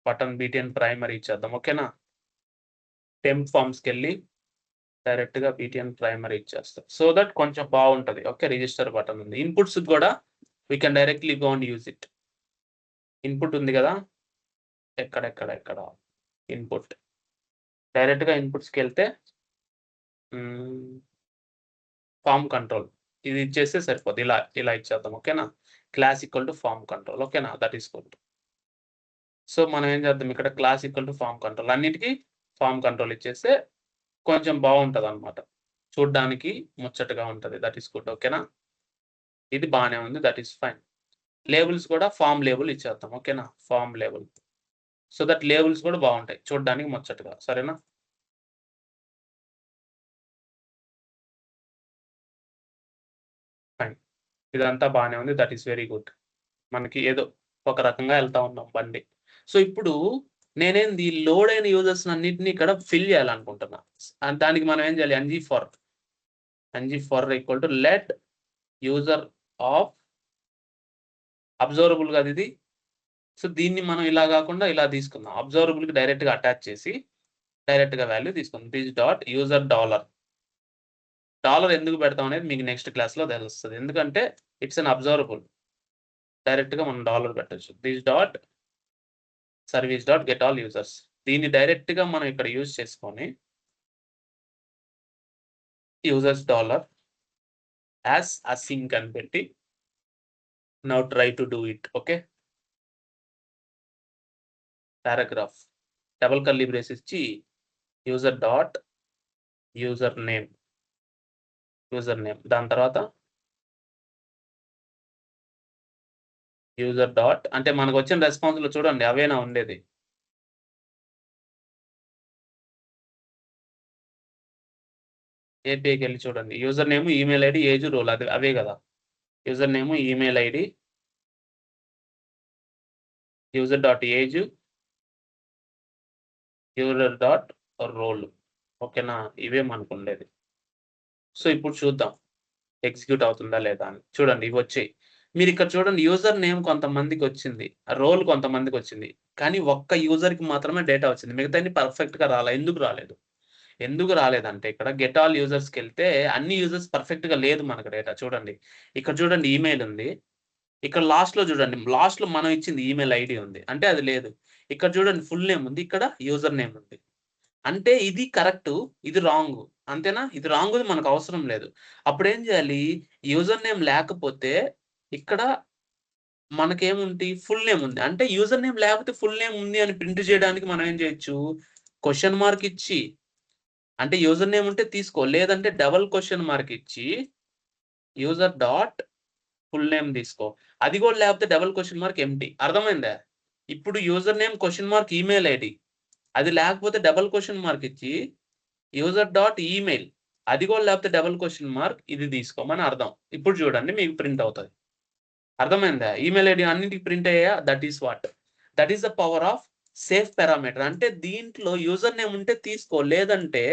బటన్ BTN ప్రైమరీ ఇచ్చేద్దాం. ఓకేనా, టెంప్ ఫామ్స్కి వెళ్ళి డైరెక్ట్గా BTN ప్రైమరీ ఇచ్చేస్తాం, సో దట్ కొంచెం బాగుంటుంది. ఓకే, రిజిస్టర్ బటన్ ఉంది. ఇన్పుట్స్ కూడా we can directly go and use it. Input ఉంది కదా, ఎక్కడ ఇన్పుట్, డైరెక్ట్గా ఇన్పుట్స్కి వెళ్తే ఫామ్ కంట్రోల్ ఇది ఇచ్చేస్తే సరిపోద్ది. ఇలా ఇచ్చేద్దాం. ఓకేనా, class equal to form control. ఓకేనా, దట్ ఈస్ గుడ్. సో మనం ఏం చేద్దాం, ఇక్కడ class equal to form control, అన్నిటికీ ఫామ్ కంట్రోల్ ఇచ్చేస్తే కొంచెం బాగుంటుంది అనమాట, చూడ్డానికి ముచ్చటగా ఉంటుంది. That is good. ఓకేనా, ఇది బాగానే ఉంది, దట్ ఈస్ ఫైన్. లేబుల్స్ కూడా ఫామ్ లేబుల్ ఇచ్చేద్దాం. ఓకేనా, form label, so that labels కూడా బాగుంటాయి, చూడడానికి ముచ్చటగా. సరేనా, ఫైన్, ఇదంతా బాగానే ఉంది, దట్ ఈస్ వెరీ గుడ్. మనకి ఏదో ఒక రకంగా వెళ్తా ఉన్నాం బండి. సో ఇప్పుడు నేనేంది లోడ్ అయిన యూజర్స్ అన్నింటినీ ఇక్కడ ఫిల్ చేయాలనుకుంటున్నా. దానికి మనం ఏం చేయాలి, ng for equal to let user of observable కదా ఇది. సో దీన్ని మనం ఇలా కాకుండా ఇలా తీసుకుందాం, అబ్జర్వబుల్కి డైరెక్ట్గా అటాచ్ చేసి డైరెక్ట్గా వాల్యూ తీసుకుందాం. దిస్ డాట్ యూజర్ డాలర్ ఎందుకు పెడతాం అనేది మీకు నెక్స్ట్ క్లాస్లో తెలుస్తుంది, ఎందుకంటే ఇట్స్ అన్ అబ్జర్వబుల్, డైరెక్ట్గా మనం డాలర్ పెట్టచ్చు. This dot service dot get all users, దీన్ని డైరెక్ట్గా మనం ఇక్కడ యూజ్ చేసుకొని యూజర్స్ డాలర్ యాజ్ అసింక్ అని పెట్టి now try to do it. Okay, paragraph double curly brace ఇచ్చి యూజర్ డాట్ యూజర్ నేమ్, దాని తర్వాత యూజర్ డాట్, అంటే మనకు వచ్చిన రెస్పాన్స్లో చూడండి అవేనా ఉండేది. ఏపీఐకి వెళ్ళి చూడండి, user name, email ID, age, role, అది అవే కదా. User name, email ID, user dot age, user dot role. ఓకేనా, ఇవే మనకు ఉండేది. సో ఇప్పుడు చూద్దాం ఎగ్జిక్యూట్ అవుతుందా లేదా అని. చూడండి ఇవి వచ్చాయి. మీరు ఇక్కడ చూడండి, యూజర్ నేమ్ కొంతమందికి వచ్చింది, రోల్ కొంతమందికి వచ్చింది, కానీ ఒక్క యూజర్కి మాత్రమే డేటా వచ్చింది, మిగతాన్ని పర్ఫెక్ట్గా ఎందుకు రాలేదంటే ఇక్కడ గెట్ ఆల్ యూజర్స్కి వెళ్తే అన్ని యూజర్స్ పర్ఫెక్ట్గా లేదు మనకు డేటా. చూడండి ఇక్కడ చూడండి, ఈమెయిల్ ఉంది, ఇక్కడ లాస్ట్లో చూడండి, లాస్ట్లో మనం ఇచ్చింది ఈమెయిల్ ఐడి ఉంది, అంటే అది లేదు. ఇక్కడ చూడండి ఫుల్ నేమ్ ఉంది, ఇక్కడ యూజర్ నేమ్ ఉంది, అంటే ఇది కరెక్ట్, ఇది రాంగ్. అంతేనా, ఇది రాంగ్, మనకు అవసరం లేదు. అప్పుడు ఏం చేయాలి, యూజర్ నేమ్ లేకపోతే ఇక్కడ మనకేముంది, ఫుల్ నేమ్ ఉంది, అంటే యూజర్ నేమ్ లేకపోతే ఫుల్ నేమ్ ఉంది అని ప్రింట్ చేయడానికి మనం ఏం చేయొచ్చు, క్వశ్చన్ మార్క్ ఇచ్చి అంటే యూజర్ నేమ్ ఉంటే తీసుకో, లేదంటే డబుల్ క్వశ్చన్ మార్క్ ఇచ్చి యూజర్ డాట్ ఫుల్ నేమ్ తీసుకో. అది కూడా లేకపోతే డబుల్ క్వశ్చన్ మార్క్ ఎంటీ. అర్థమైందా? ఇప్పుడు user name question mark email ID, అది లేకపోతే డబుల్ క్వశ్చన్ మార్క్ ఇచ్చి యూజర్ డాట్ ఈమెయిల్, అది కూడా లేకపోతే డబుల్ క్వశ్చన్ మార్క్ ఇది తీసుకోమని అర్థం. ఇప్పుడు చూడండి మీకు ప్రింట్ అవుతుంది. అర్థమైందా? ఈమెయిల్ ఐడి అన్నింటికి ప్రింట్ అయ్యా. That is what, that is the power of safe parameter. అంటే దీంట్లో యూజర్ నేమ్ ఉంటే తీసుకో, లేదంటే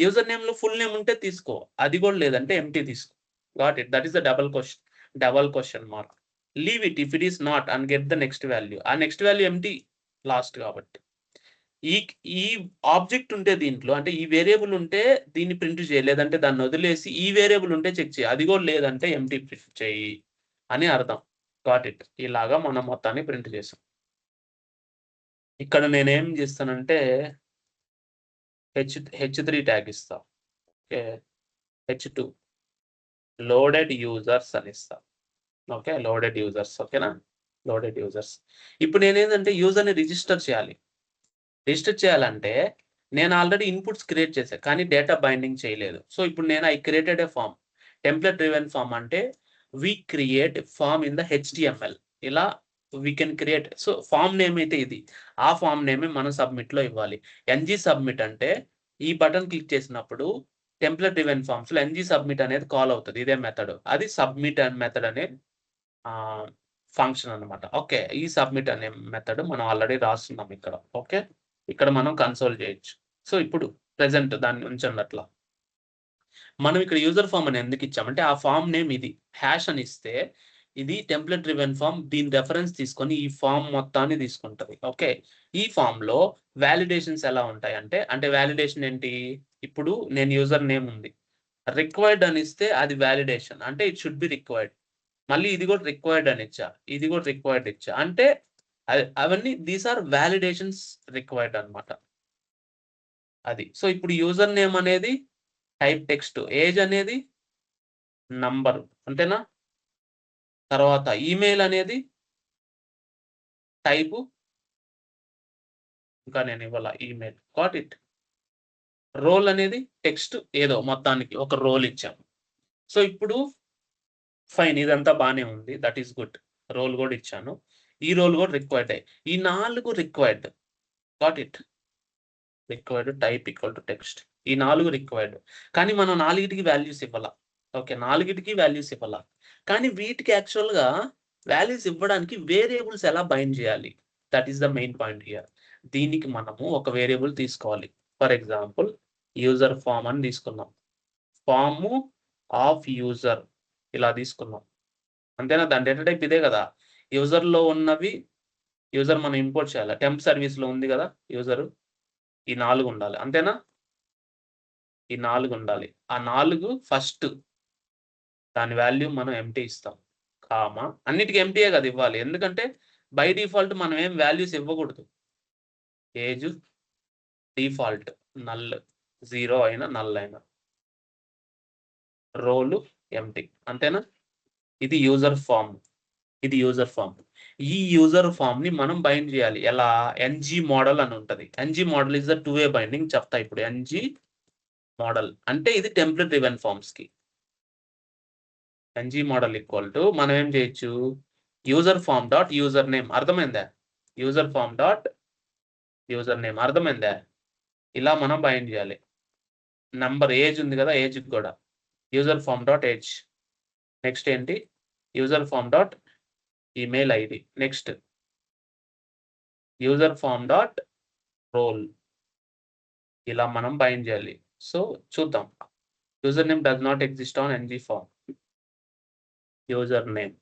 యూజర్ నేమ్ లో ఫుల్ నేమ్ ఉంటే తీసుకో, అది కూడా లేదంటే ఎంటీ తీసుకో. Got it? That is the double question mark. Leave it if it is not and get the next value. ఆ నెక్స్ట్ వాల్యూ ఎంటీ లాస్ట్ కాబట్టి. ఈ ఈ ఆబ్జెక్ట్ ఉంటే దీంట్లో, అంటే ఈ వేరియబుల్ ఉంటే దీన్ని ప్రింట్ చేయి, లేదంటే దాన్ని వదిలేసి ఈ వేరియబుల్ ఉంటే చెక్ చేయి, అది కూడా లేదంటే ఎంటీ ప్రింట్ చేయి అని అర్థం. Got it? ఇలాగా మనం మొత్తాన్ని ప్రింట్ చేసాం. ఇక్కడ నేనేం చేస్తానంటే h3 ట్యాగ్ ఇస్తా. ఓకే, h2 లోడెడ్ యూజర్స్ అని ఇస్తా. Okay, loaded users. ఓకేనా, లోడెడ్ యూజర్స్. ఇప్పుడు నేనేంటంటే యూజర్ని రిజిస్టర్ చేయాలి. రిజిస్టర్ చేయాలంటే నేను ఆల్రెడీ ఇన్పుట్స్ క్రియేట్ చేశాను, కానీ డేటా బైండింగ్ చేయలేదు. సో ఇప్పుడు నేను I created a form, template driven form. అంటే we create form in the HTML. ఇలా we can create. So form name అయితే ఇది, ఆ ఫామ్ నేమే మనం సబ్మిట్లో ఇవ్వాలి. ఎన్జీ సబ్మిట్ అంటే ఈ బటన్ క్లిక్ చేసినప్పుడు టెంప్లెట్ డ్రివెన్ ఫామ్స్ లో ఎన్జీ సబ్మిట్ అనేది కాల్ అవుతుంది. ఇదే మెథడ్, అది సబ్మిట్ అనే మెథడ్ అనే ఫంక్షన్ అనమాట. ఓకే, ఈ సబ్మిట్ అనే మెథడ్ మనం ఆల్రెడీ రాస్తున్నాం ఇక్కడ. ఓకే, ఇక్కడ మనం కన్సోల్ చేయొచ్చు. సో ఇప్పుడు ప్రెసెంట్ దాన్ని ఉంచండి అట్లా. మనం ఇక్కడ యూజర్ ఫామ్ అని ఎందుకు ఇచ్చామంటే ఆ ఫామ్ నేమ్ ఇది హ్యాష్ అని ఇస్తే ఇది టెంప్లెట్ డ్రివెన్ ఫామ్, దీని రెఫరెన్స్ తీసుకొని ఈ ఫామ్ మొత్తాన్ని తీసుకుంటది. ఓకే, ఈ ఫామ్ లో వాలిడేషన్స్ ఎలా ఉంటాయి అంటే వాలిడేషన్ ఏంటి? ఇప్పుడు నేను యూజర్ నేమ్ ఉంది, రిక్వైర్డ్ అని ఇస్తే అది వాలిడేషన్, అంటే ఇట్ షుడ్ బి రిక్వైర్డ్. మళ్ళీ ఇది కూడా రిక్వైర్డ్ అని ఇచ్చా, ఇది కూడా రిక్వైర్డ్ ఇచ్చా, అంటే అవన్నీ దీస్ ఆర్ వాలిడేషన్స్ రిక్వైర్డ్ అనమాట. అది. సో ఇప్పుడు యూజర్ నేమ్ అనేది టైప్ టెక్స్ట్, ఏజ్ అనేది నంబర్, అంతేనా? తర్వాత ఈమెయిల్ అనేది టైపు, ఇంకా నేను ఇవ్వాల ఈమెయిల్. Got it? రోల్ అనేది టెక్స్ట్, ఏదో మొత్తానికి ఒక రోల్ ఇచ్చాము. సో ఇప్పుడు ఫైన్, ఇదంతా బానే ఉంది, దట్ ఈస్ గుడ్. రోల్ కూడా ఇచ్చాను, ఈ రోల్ కూడా రిక్వైర్డ్. ఈ 4 required. Got it? Required type equal to text, ఈ 4 రిక్వైర్డ్. కానీ మనం 4టికి వాల్యూస్ ఇవ్వాల. ఓకే, 4టికి వాల్యూస్ ఇవ్వాల. కానీ వీటికి యాక్చువల్గా వాల్యూస్ ఇవ్వడానికి వేరియబుల్స్ ఎలా బైండ్ చేయాలి? That is the main point here. దీనికి మనము ఒక వేరియబుల్ తీసుకోవాలి. ఫర్ ఎగ్జాంపుల్ యూజర్ ఫామ్ అని తీసుకున్నాం, ఫామ్ ఆఫ్ యూజర్ ఇలా తీసుకున్నాం, అంతేనా? దాని డేటా టైప్ ఇదే కదా. యూజర్ లో ఉన్నవి, యూజర్ మనం ఇంపోర్ట్ చేయాలి. టెంప్ సర్వీస్ లో ఉంది కదా యూజర్, ఈ 4 ఉండాలి, అంతేనా? ఈ 4 ఉండాలి. ఆ 4 ఫస్ట్ దాని వాల్యూ మనం ఎంటీ ఇస్తాం, కామా. అన్నిటికీ ఎంటీయే కదా ఇవ్వాలి, ఎందుకంటే బై డిఫాల్ట్ మనం ఏం వాల్యూస్ ఇవ్వకూడదు. ఏజ్ డిఫాల్ట్ నల్, 0 అయినా నల్ అయినా. రోలు ఎంటీ, అంతేనా? ఇది యూజర్ ఫామ్, ఇది యూజర్ ఫామ్. ఈ యూజర్ ఫామ్ ని మనం బైండ్ చేయాలి. ఎలా? ఎన్జీ మోడల్ అని ఉంటది. NG model is the 2-way binding. చెప్తా ఇప్పుడు. ఎన్జీ మోడల్ అంటే ఇది టెంప్లెట్ డ్రివెన్ ఫామ్స్ కి. ఎన్జీ మోడల్ ఈక్వల్ టు మనం ఏం చేయొచ్చు, user form dot user name. అర్థమైందా? User form dot user name, అర్థమైందా? ఇలా మనం బైండ్ చేయాలి. నంబర్ ఏజ్ ఉంది కదా, ఏజ్ కూడా user form dot age. Next ఏంటి? User form dot email ID. Next user form dot role. ఇలా మనం బైండ్ చేయాలి. సో చూద్దాం. User name does not exist on NG form. User name,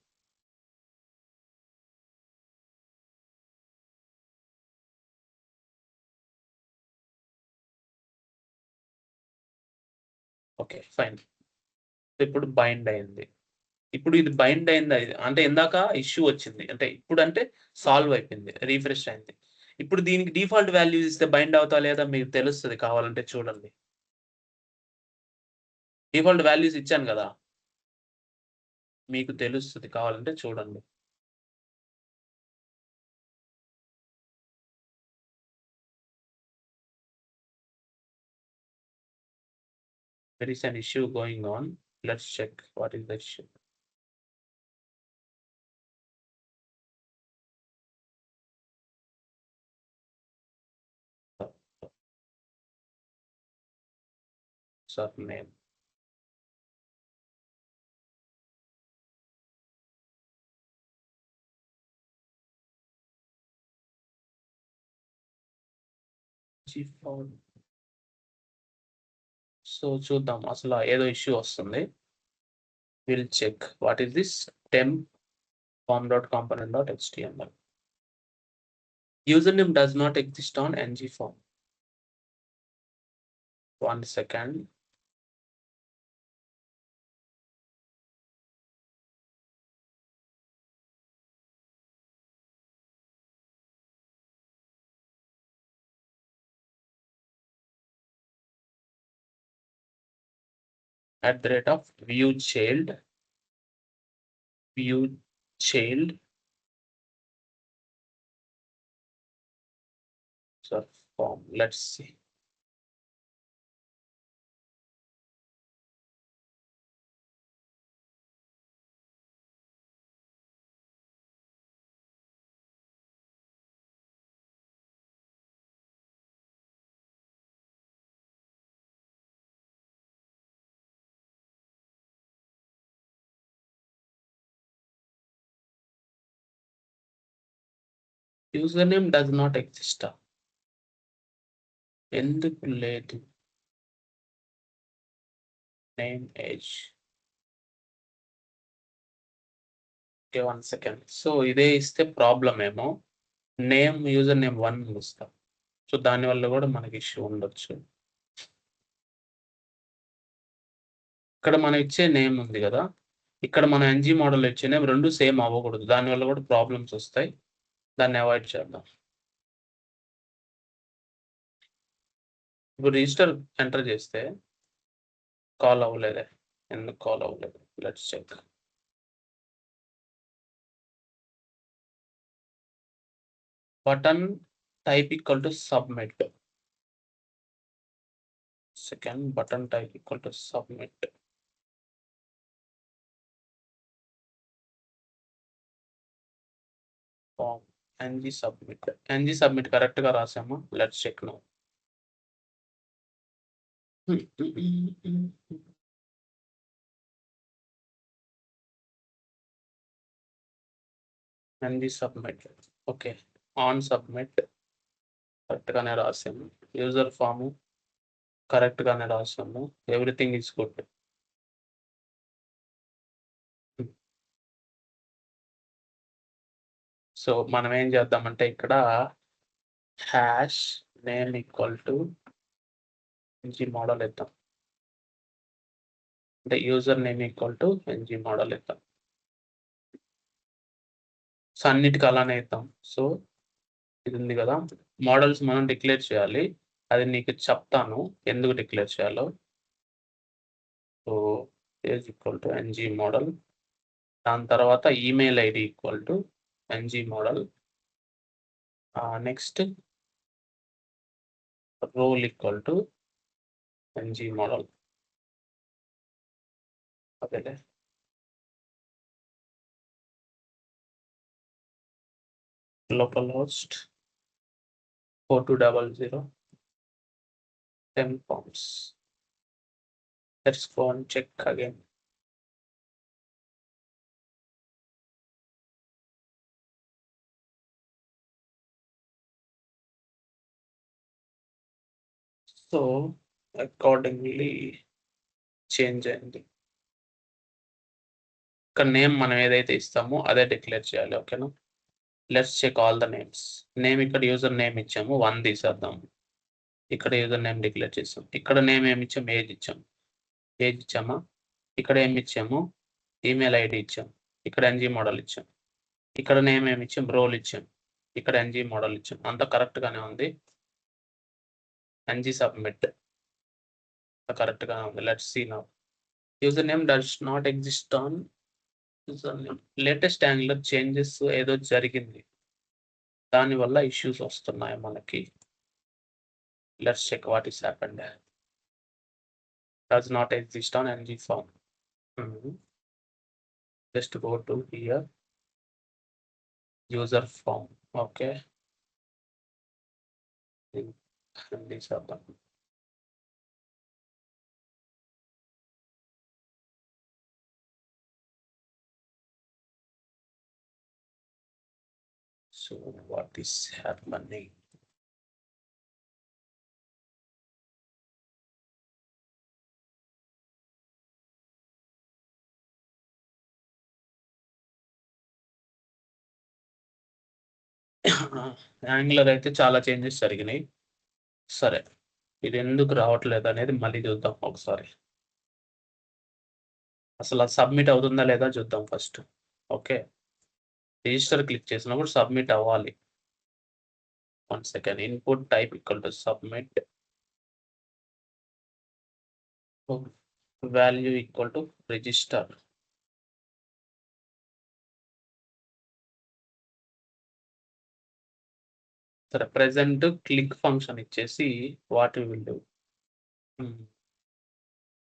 okay fine. ఇప్పుడు bind అయింది. ఇప్పుడు ఇది బైండ్ అయింది అంటే ఇందాక ఇష్యూ వచ్చింది, అంటే ఇప్పుడు అంటే సాల్వ్ అయిపోయింది, రీఫ్రెష్ అయింది. ఇప్పుడు దీనికి డిఫాల్ట్ వాల్యూస్ ఇస్తే బైండ్ అవుతా లేదా మీకు తెలుస్తుంది, కావాలంటే చూడండి. డిఫాల్ట్ వాల్యూస్ ఇచ్చాను కదా, మీకు తెలుస్తుంది, కావాలంటే చూడండి. there is an issue going on. Let's check what is the issue. Surname. So చూద్దాం అసలు ఏదో ఇష్యూ వస్తుంది. Will check what is this temp form.component.html. Username does not exist on ng form. 1 second. @viewchild so form. Let's see. Username does not exist. ఎందుకు లేదు? Name age. Okay, 1 second. So ఇదే ఇస్తే problem ఏమో. Name user name 1 ఇస్తాం. So దానివల్ల కూడా మనకి issue ఉండొచ్చు. ఇక్కడ మనం ఇచ్చే నేమ్ ఉంది కదా, ఇక్కడ మన ng మోడల్ ఇచ్చే నేమ్ రెండు సేమ్ అవ్వకూడదు. దానివల్ల కూడా ప్రాబ్లమ్స్ వస్తాయి. దాన్ని అవాయిడ్ చేద్దాం. ఇప్పుడు రిజిస్టర్ ఎంటర్ చేస్తే కాల్ అవ్వలేదే. ఎందుకు కాల్ అవ్వలేదు? Let's check. Button type equal to submit. Second, button type equal to submit. Form ng submit correct గా రాసామా? Let's check now. ng submit. Okay, on submit correct గానే రాసాము. యూజర్ ఫామ్ కరెక్ట్ గానే రాసాము. Everything is good. So మనం ఏం చేద్దామంటే ఇక్కడ hash name equal to ng model ఇద్దాం. అంటే user name equal to ng model ఇద్దాం. సో అన్నిటికీ అలానే ఇద్దాం. సో ఇది ఉంది కదా, మోడల్స్ మనం డిక్లేర్ చేయాలి. అది నీకు చెప్తాను ఎందుకు డిక్లేర్ చేయాలో. So age equal to ng model. దాని తర్వాత email ID equal to ng model. Next role equal to ng model. అదేలే. Local host 4200 10 pounds. Let's go and check again. So accordingly change అయింది. ఇక్కడ నేమ్ మనం ఏదైతే ఇస్తామో అదే డిక్లేర్ చేయాలి. ఓకేనా? Let's check all the names. Name ఇక్కడ యూజర్ నేమ్ ఇచ్చాము, 1 తీసేద్దాం. ఇక్కడ యూజర్ నేమ్ డిక్లేర్ చేసాం. ఇక్కడ నేమ్ ఏమి ఇచ్చాము? ఏజ్ ఇచ్చాం. ఏజ్ ఇచ్చామా? ఇక్కడ ఏమి ఇచ్చాము? ఈమెయిల్ ఐడి ఇచ్చాం. ఇక్కడ ng మోడల్ ఇచ్చాం. ఇక్కడ నేమ్ ఏమి ఇచ్చాం? రోల్ ఇచ్చాం. ఇక్కడ ng మోడల్ ఇచ్చాం. అంతా కరెక్ట్ గానే ఉంది. ng సబ్మిట్ కరెక్ట్ గానే ఉంది. Let's see now. User name does not exist on user name. Latest Angular changes ఏదో జరిగింది, దానివల్ల ఇష్యూస్ వస్తున్నాయి మనకి. Let's check what is happened. does not exist on ng form. Just go to here, user form. Okay, this happen. So what is happening? Angular అయితే చాలా changes జరిగినాయి. సరే, ఇది ఎందుకు రావట్లేదు అనేది మళ్ళీ చూద్దాం ఒకసారి. అసలు సబ్మిట్ అవుతుందా లేదా చూద్దాం ఫస్ట్. ఓకే, రిజిస్టర్ క్లిక్ చేసినప్పుడు సబ్మిట్ అవ్వాలి. 1 second. Input type equal to submit. Value equal to register. సరే, present click function ఇచ్చేసి what we will do,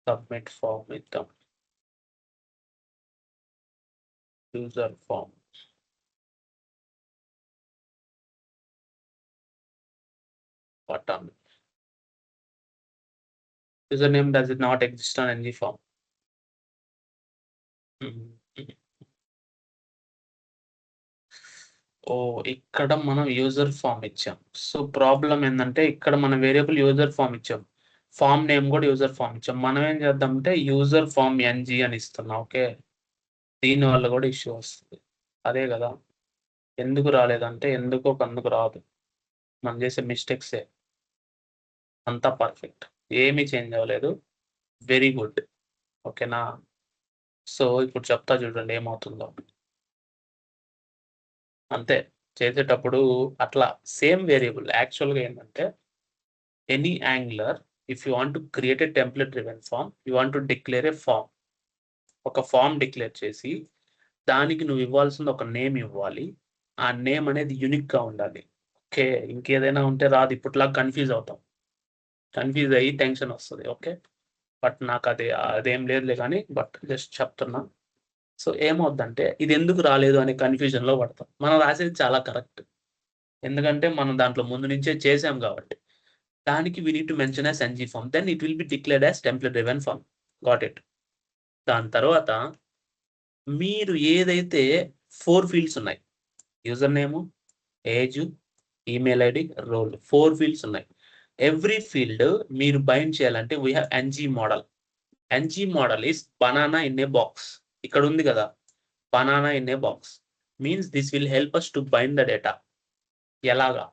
submit form ఇద్దాం. user form button. Username does it not exist on ng form. ఇక్కడ మనం user form ఇచ్చాం. So problem ఏంటంటే ఇక్కడ మనం variable user form ఇచ్చాం, ఫామ్ నేమ్ కూడా యూజర్ ఫామ్ ఇచ్చాం. మనం ఏం చేద్దామంటే యూజర్ ఫామ్ ng అని ఇస్తున్నాం. ఓకే, దీని వల్ల కూడా ఇష్యూ వస్తుంది. అదే కదా, ఎందుకు రాలేదంటే ఎందుకో అందుకు రాదు, మనం చేసే మిస్టేక్సే. అంతా పర్ఫెక్ట్, ఏమీ చేంజ్ అవ్వలేదు. Very good. ఓకేనా? సో ఇప్పుడు చెప్తా చూడండి ఏమవుతుందో. అంతే, చేసేటప్పుడు అట్లా సేమ్ వేరియబుల్. యాక్చువల్గా ఏంటంటే any Angular if you want to create a template driven form, you want to declare a form. ఒక ఫామ్ డిక్లేర్ చేసి దానికి నువ్వు ఇవ్వాల్సింది ఒక నేమ్ ఇవ్వాలి. ఆ నేమ్ అనేది యూనిక్గా ఉండాలి. ఓకే, ఇంకేదైనా ఉంటే రాదు. ఇప్పట్లా కన్ఫ్యూజ్ అవుతాం, కన్ఫ్యూజ్ అయ్యి టెన్షన్ వస్తుంది. ఓకే, బట్ నాకు అదేం లేదులే కానీ, బట్ జస్ట్ చెప్తున్నా. సో ఏమవుద్దంటే ఇది ఎందుకు రాలేదు అనే కన్ఫ్యూజన్లో పడతాం. మనం రాసేది చాలా కరెక్ట్, ఎందుకంటే మనం దాంట్లో ముందు నుంచే చేసాం కాబట్టి. దానికి we need to mention as ng form, then it will be declared as template driven form. Got it? దాని తర్వాత మీరు ఏదైతే 4 ఫీల్డ్స్ ఉన్నాయి, user name, age, email ID, role, 4 fields ఉన్నాయి. ఎవ్రీ ఫీల్డ్ మీరు బైండ్ చేయాలంటే we have ng model. ng model is banana in a box. ఇక్కడ ఉంది కదా, banana in a box means this will help us to bind the data. ఎలాగా?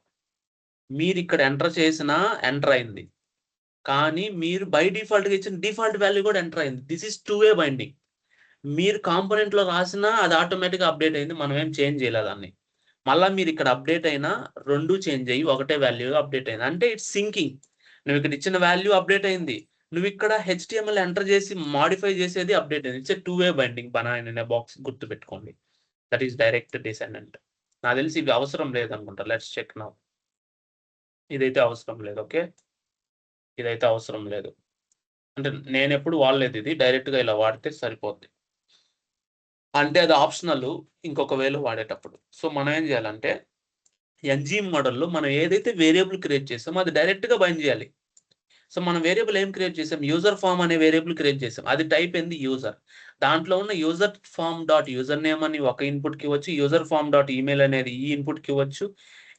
మీరు ఇక్కడ enter చేసినా ఎంటర్ అయింది, కానీ మీరు బై డిఫాల్ట్గా ఇచ్చిన డిఫాల్ట్ వాల్యూ కూడా ఎంటర్ అయింది. This is 2-way binding. మీరు కాంపోనెంట్లో రాసినా అది ఆటోమేటిక్గా అప్డేట్ అయింది, మనం ఏం చేంజ్ చేయలేదు దాన్ని. మళ్ళీ మీరు ఇక్కడ అప్డేట్ అయినా 2 చేంజ్ అయ్యి ఒకటే వాల్యూ అప్డేట్ అయింది. అంటే ఇట్స్ సింకింగ్. నువ్వు ఇక్కడ ఇచ్చిన వాల్యూ అప్డేట్ అయింది, నువ్వు ఇక్కడ HTML ఎంటర్ చేసి మాడిఫై చేసేది అప్డేట్ అయింది. It's 2-way binding banana box. గుర్తుపెట్టుకోండి, దట్ ఈస్ డైరెక్ట్ డిసెండెంట్. నాకు తెలిసి ఇవి అవసరం లేదనుకుంటా. Let's check now. ఇదైతే అవసరం లేదు. ఓకే, ఇదైతే అవసరం లేదు. అంటే నేను ఎప్పుడు వాడలేదు ఇది, డైరెక్ట్గా ఇలా వాడితే సరిపోద్ది. అంటే అది ఆప్షనల్ ఇంకొక వేలో వాడేటప్పుడు. సో మనం ఏం చేయాలంటే ng మోడల్లో మనం ఏదైతే వేరియబుల్ క్రియేట్ చేసామో అది డైరెక్ట్గా బైండ్ చేయాలి. సో మనం వేరియబుల్ ఏం క్రియేట్ చేసాం, యూజర్ ఫామ్ అనే వేరియబుల్ క్రియేట్ చేసాం. అది టైప్ ఏంది, యూజర్. దాంట్లో ఉన్న user form dot user name అని ఒక ఇన్పుట్కి ఇవ్వచ్చు, యూజర్ ఫామ్ డాట్ ఈమెయిల్ అనేది ఈ ఇన్పుట్కి ఇవ్వచ్చు,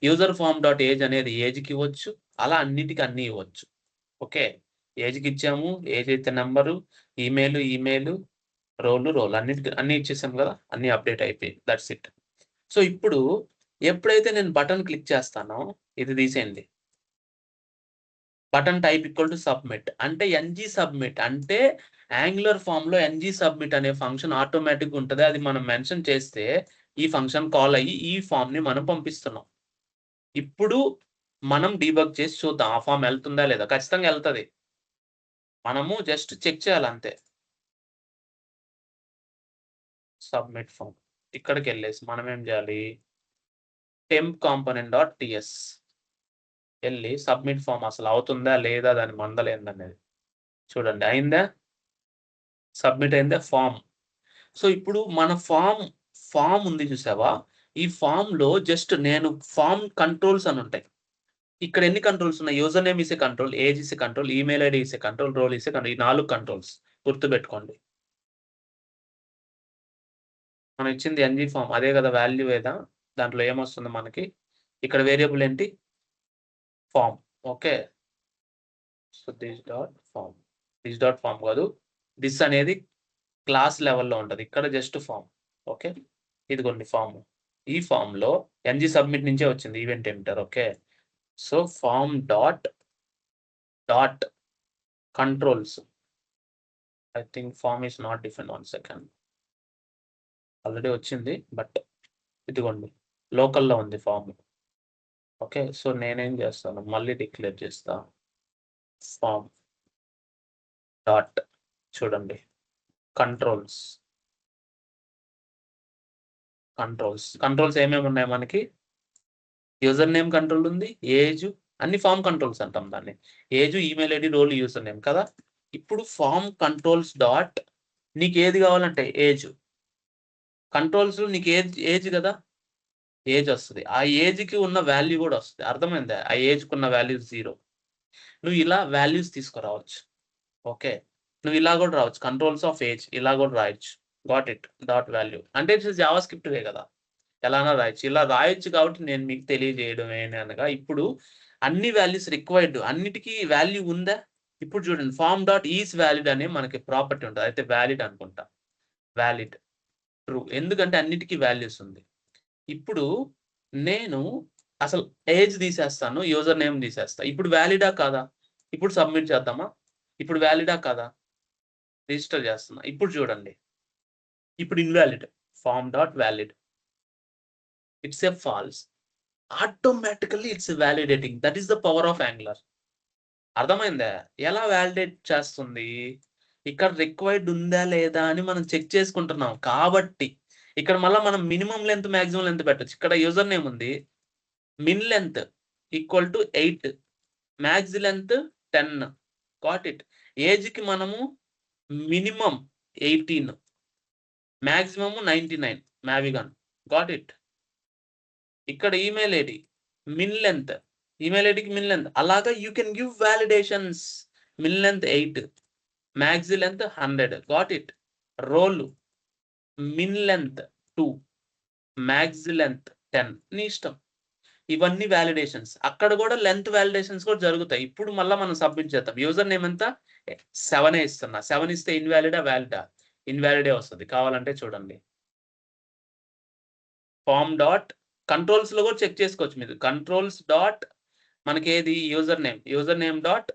యూజర్ ఫామ్ డాట్ ఏజ్ అనేది ఏజ్కి ఇవ్వచ్చు. అలా అన్నిటికీ అన్నీ ఇవ్వచ్చు. ఓకే, ఏజ్కి ఇచ్చాము, ఏజ్ అయితే నెంబరు, ఈమెయిల్, రోల్ అన్ని ఇచ్చేసాం కదా, అన్ని అప్డేట్ అయిపోయి. That's it. సో ఇప్పుడు ఎప్పుడైతే నేను బటన్ క్లిక్ చేస్తానో, ఇది తీసేయండి, button type equal to submit అంటే ng సబ్మిట్ అంటే యాంగులర్ ఫామ్ లో ng సబ్మిట్ అనే ఫంక్షన్ ఆటోమేటిక్ ఉంటుంది. అది మనం మెన్షన్ చేస్తే ఈ ఫంక్షన్ కాల్ అయ్యి ఈ ఫామ్ ని మనం పంపిస్తున్నాం. ఇప్పుడు మనం డీబగ్ చేసి చూద్దాం ఆ ఫామ్ వెళ్తుందా లేదా. ఖచ్చితంగా వెళ్తుంది, మనము జస్ట్ చెక్ చేయాలి అంతే. సబ్మిట్ ఫామ్ ఇక్కడికి వెళ్ళేసి మనం ఏం చేయాలి, టెంప్ కాంపోనెంట్ డాట్ టిఎస్ వెళ్ళి సబ్మిట్ ఫామ్ అసలు అవుతుందా లేదా దాని మందలేందనేది చూడండి అయిందా, సబ్మిట్ అయిందా ఫామ్. సో ఇప్పుడు మన ఫామ్ ఉంది చూసావా, ఈ ఫామ్ లో జస్ట్ నేను ఫామ్ కంట్రోల్స్ అని ఉంటాయి. ఇక్కడ ఎన్ని కంట్రోల్స్ ఉన్నాయి? User name is a control, age is a control, email ID is a control, role is a control. ఈ 4 కంట్రోల్స్ గుర్తుపెట్టుకోండి. మనం ఇచ్చింది ఎన్జీ ఫామ్ అదే కదా, వాల్యూ ఏదా, దాంట్లో ఏమొస్తుంది మనకి, ఇక్కడ వేరియబుల్ ఏంటి, form. Okay, so this dot form కాదు, దిస్ అనేది క్లాస్ లెవెల్లో ఉంటుంది, ఇక్కడ జస్ట్ ఫామ్. ఓకే, ఇదిగోండి ఫామ్. ఈ ఫామ్ లో ఎన్జీ సబ్మిట్ నుంచే వచ్చింది event enter. Okay, so form dot controls. I think form is not different. 1 second, already వచ్చింది బట్ ఇదిగోండి లోకల్లో ఉంది ఫామ్. ఓకే, సో నేనేం చేస్తాను, మళ్ళీ డిక్లేర్ చేస్తా, ఫామ్ డాట్ చూడండి కంట్రోల్స్ ఏమేమి ఉన్నాయి మనకి, యూజర్ నేమ్ కంట్రోల్ ఉంది, ఏజ్, అన్ని ఫామ్ కంట్రోల్స్ అంటాం దాన్ని, age, email ID, role, user name కదా. ఇప్పుడు ఫామ్ కంట్రోల్స్ డాట్ నీకు ఏది కావాలంటే ఏజ్ కంట్రోల్స్, నీకు ఏజ్ కదా, ఏజ్ వస్తుంది. ఆ ఏజ్కి ఉన్న వాల్యూ కూడా వస్తుంది. అర్థమైందా, ఆ ఏజ్కి ఉన్న వాల్యూ 0. నువ్వు ఇలా వాల్యూస్ తీసుకురావచ్చు. ఓకే, నువ్వు ఇలా కూడా రావచ్చు, కంట్రోల్స్ ఆఫ్ ఏజ్ ఇలా కూడా రాయొచ్చు. గాట్ ఇట్, డాట్ వాల్యూ అంటే జావా స్క్రిప్ట్ వే కదా, ఎలానా రాయొచ్చు. ఇలా రాయొచ్చు కాబట్టి నేను మీకు తెలియజేయడం అనగా, ఇప్పుడు అన్ని వాల్యూస్ రిక్వైర్డ్, అన్నిటికీ వాల్యూ ఉందా. ఇప్పుడు చూడండి ఫామ్ డాట్ ఈజ్ వ్యాలిడ్ అనే మనకి ప్రాపర్టీ ఉంటుంది, అయితే వ్యాలిడ్ అనుకుంటా, వ్యాలిడ్ ట్రూ, ఎందుకంటే అన్నిటికీ వాల్యూస్ ఉంది. ఇప్పుడు నేను అసలు ఏజ్ తీసేస్తాను, యూజర్ నేమ్ తీసేస్తా. ఇప్పుడు వ్యాలిడా కాదా, ఇప్పుడు సబ్మిట్ చేద్దామా, ఇప్పుడు వ్యాలిడా కాదా, రిజిస్టర్ చేస్తున్నా. ఇప్పుడు చూడండి, ఇప్పుడు invalid, form dot valid, it's a false, automatically it's validating. That is the power of Angular. అర్థమైందా, ఎలా వ్యాలిడేట్ చేస్తుంది, ఇక్కడ రిక్వైర్డ్ ఉందా లేదా అని మనం చెక్ చేసుకుంటున్నాం కాబట్టి. ఇక్కడ మళ్ళీ మనం మినిమం లెంత్ మాక్సిమం లెంత్ పెట్టచ్చు. ఇక్కడ యూజర్ నేమ్ ఉంది, min length equal to 8, max length 10. Got it. ఏజ్కి మనము మినిమం 18, మాక్సిమం 99 మ్యావిగన్. Got it. ఇక్కడ email ID min length, email ఐడికి మిన్ లెంత్, అలాగా you can give validations. Min length 8, max length 100. Got it. Role min length 2, max length 10, నీ ఇష్టం. ఇవన్నీ validations. అక్కడ కూడా లెంత్ వ్యాలిడేషన్స్ కూడా జరుగుతాయి. ఇప్పుడు మళ్ళీ మనం సబ్మిట్ చేద్దాం. యూజర్ నేమ్ ఎంత 7 ఇస్తున్నా, 7 ఇస్తే ఇన్వాలిడా వ్యాలిడా, ఇన్వాలిడే వస్తుంది. కావాలంటే చూడండి ఫామ్ డాట్ కంట్రోల్స్ లో కూడా చెక్ చేసుకోవచ్చు మీరు. కంట్రోల్స్ డాట్ మనకి ఏది యూజర్ నేమ్ డాట్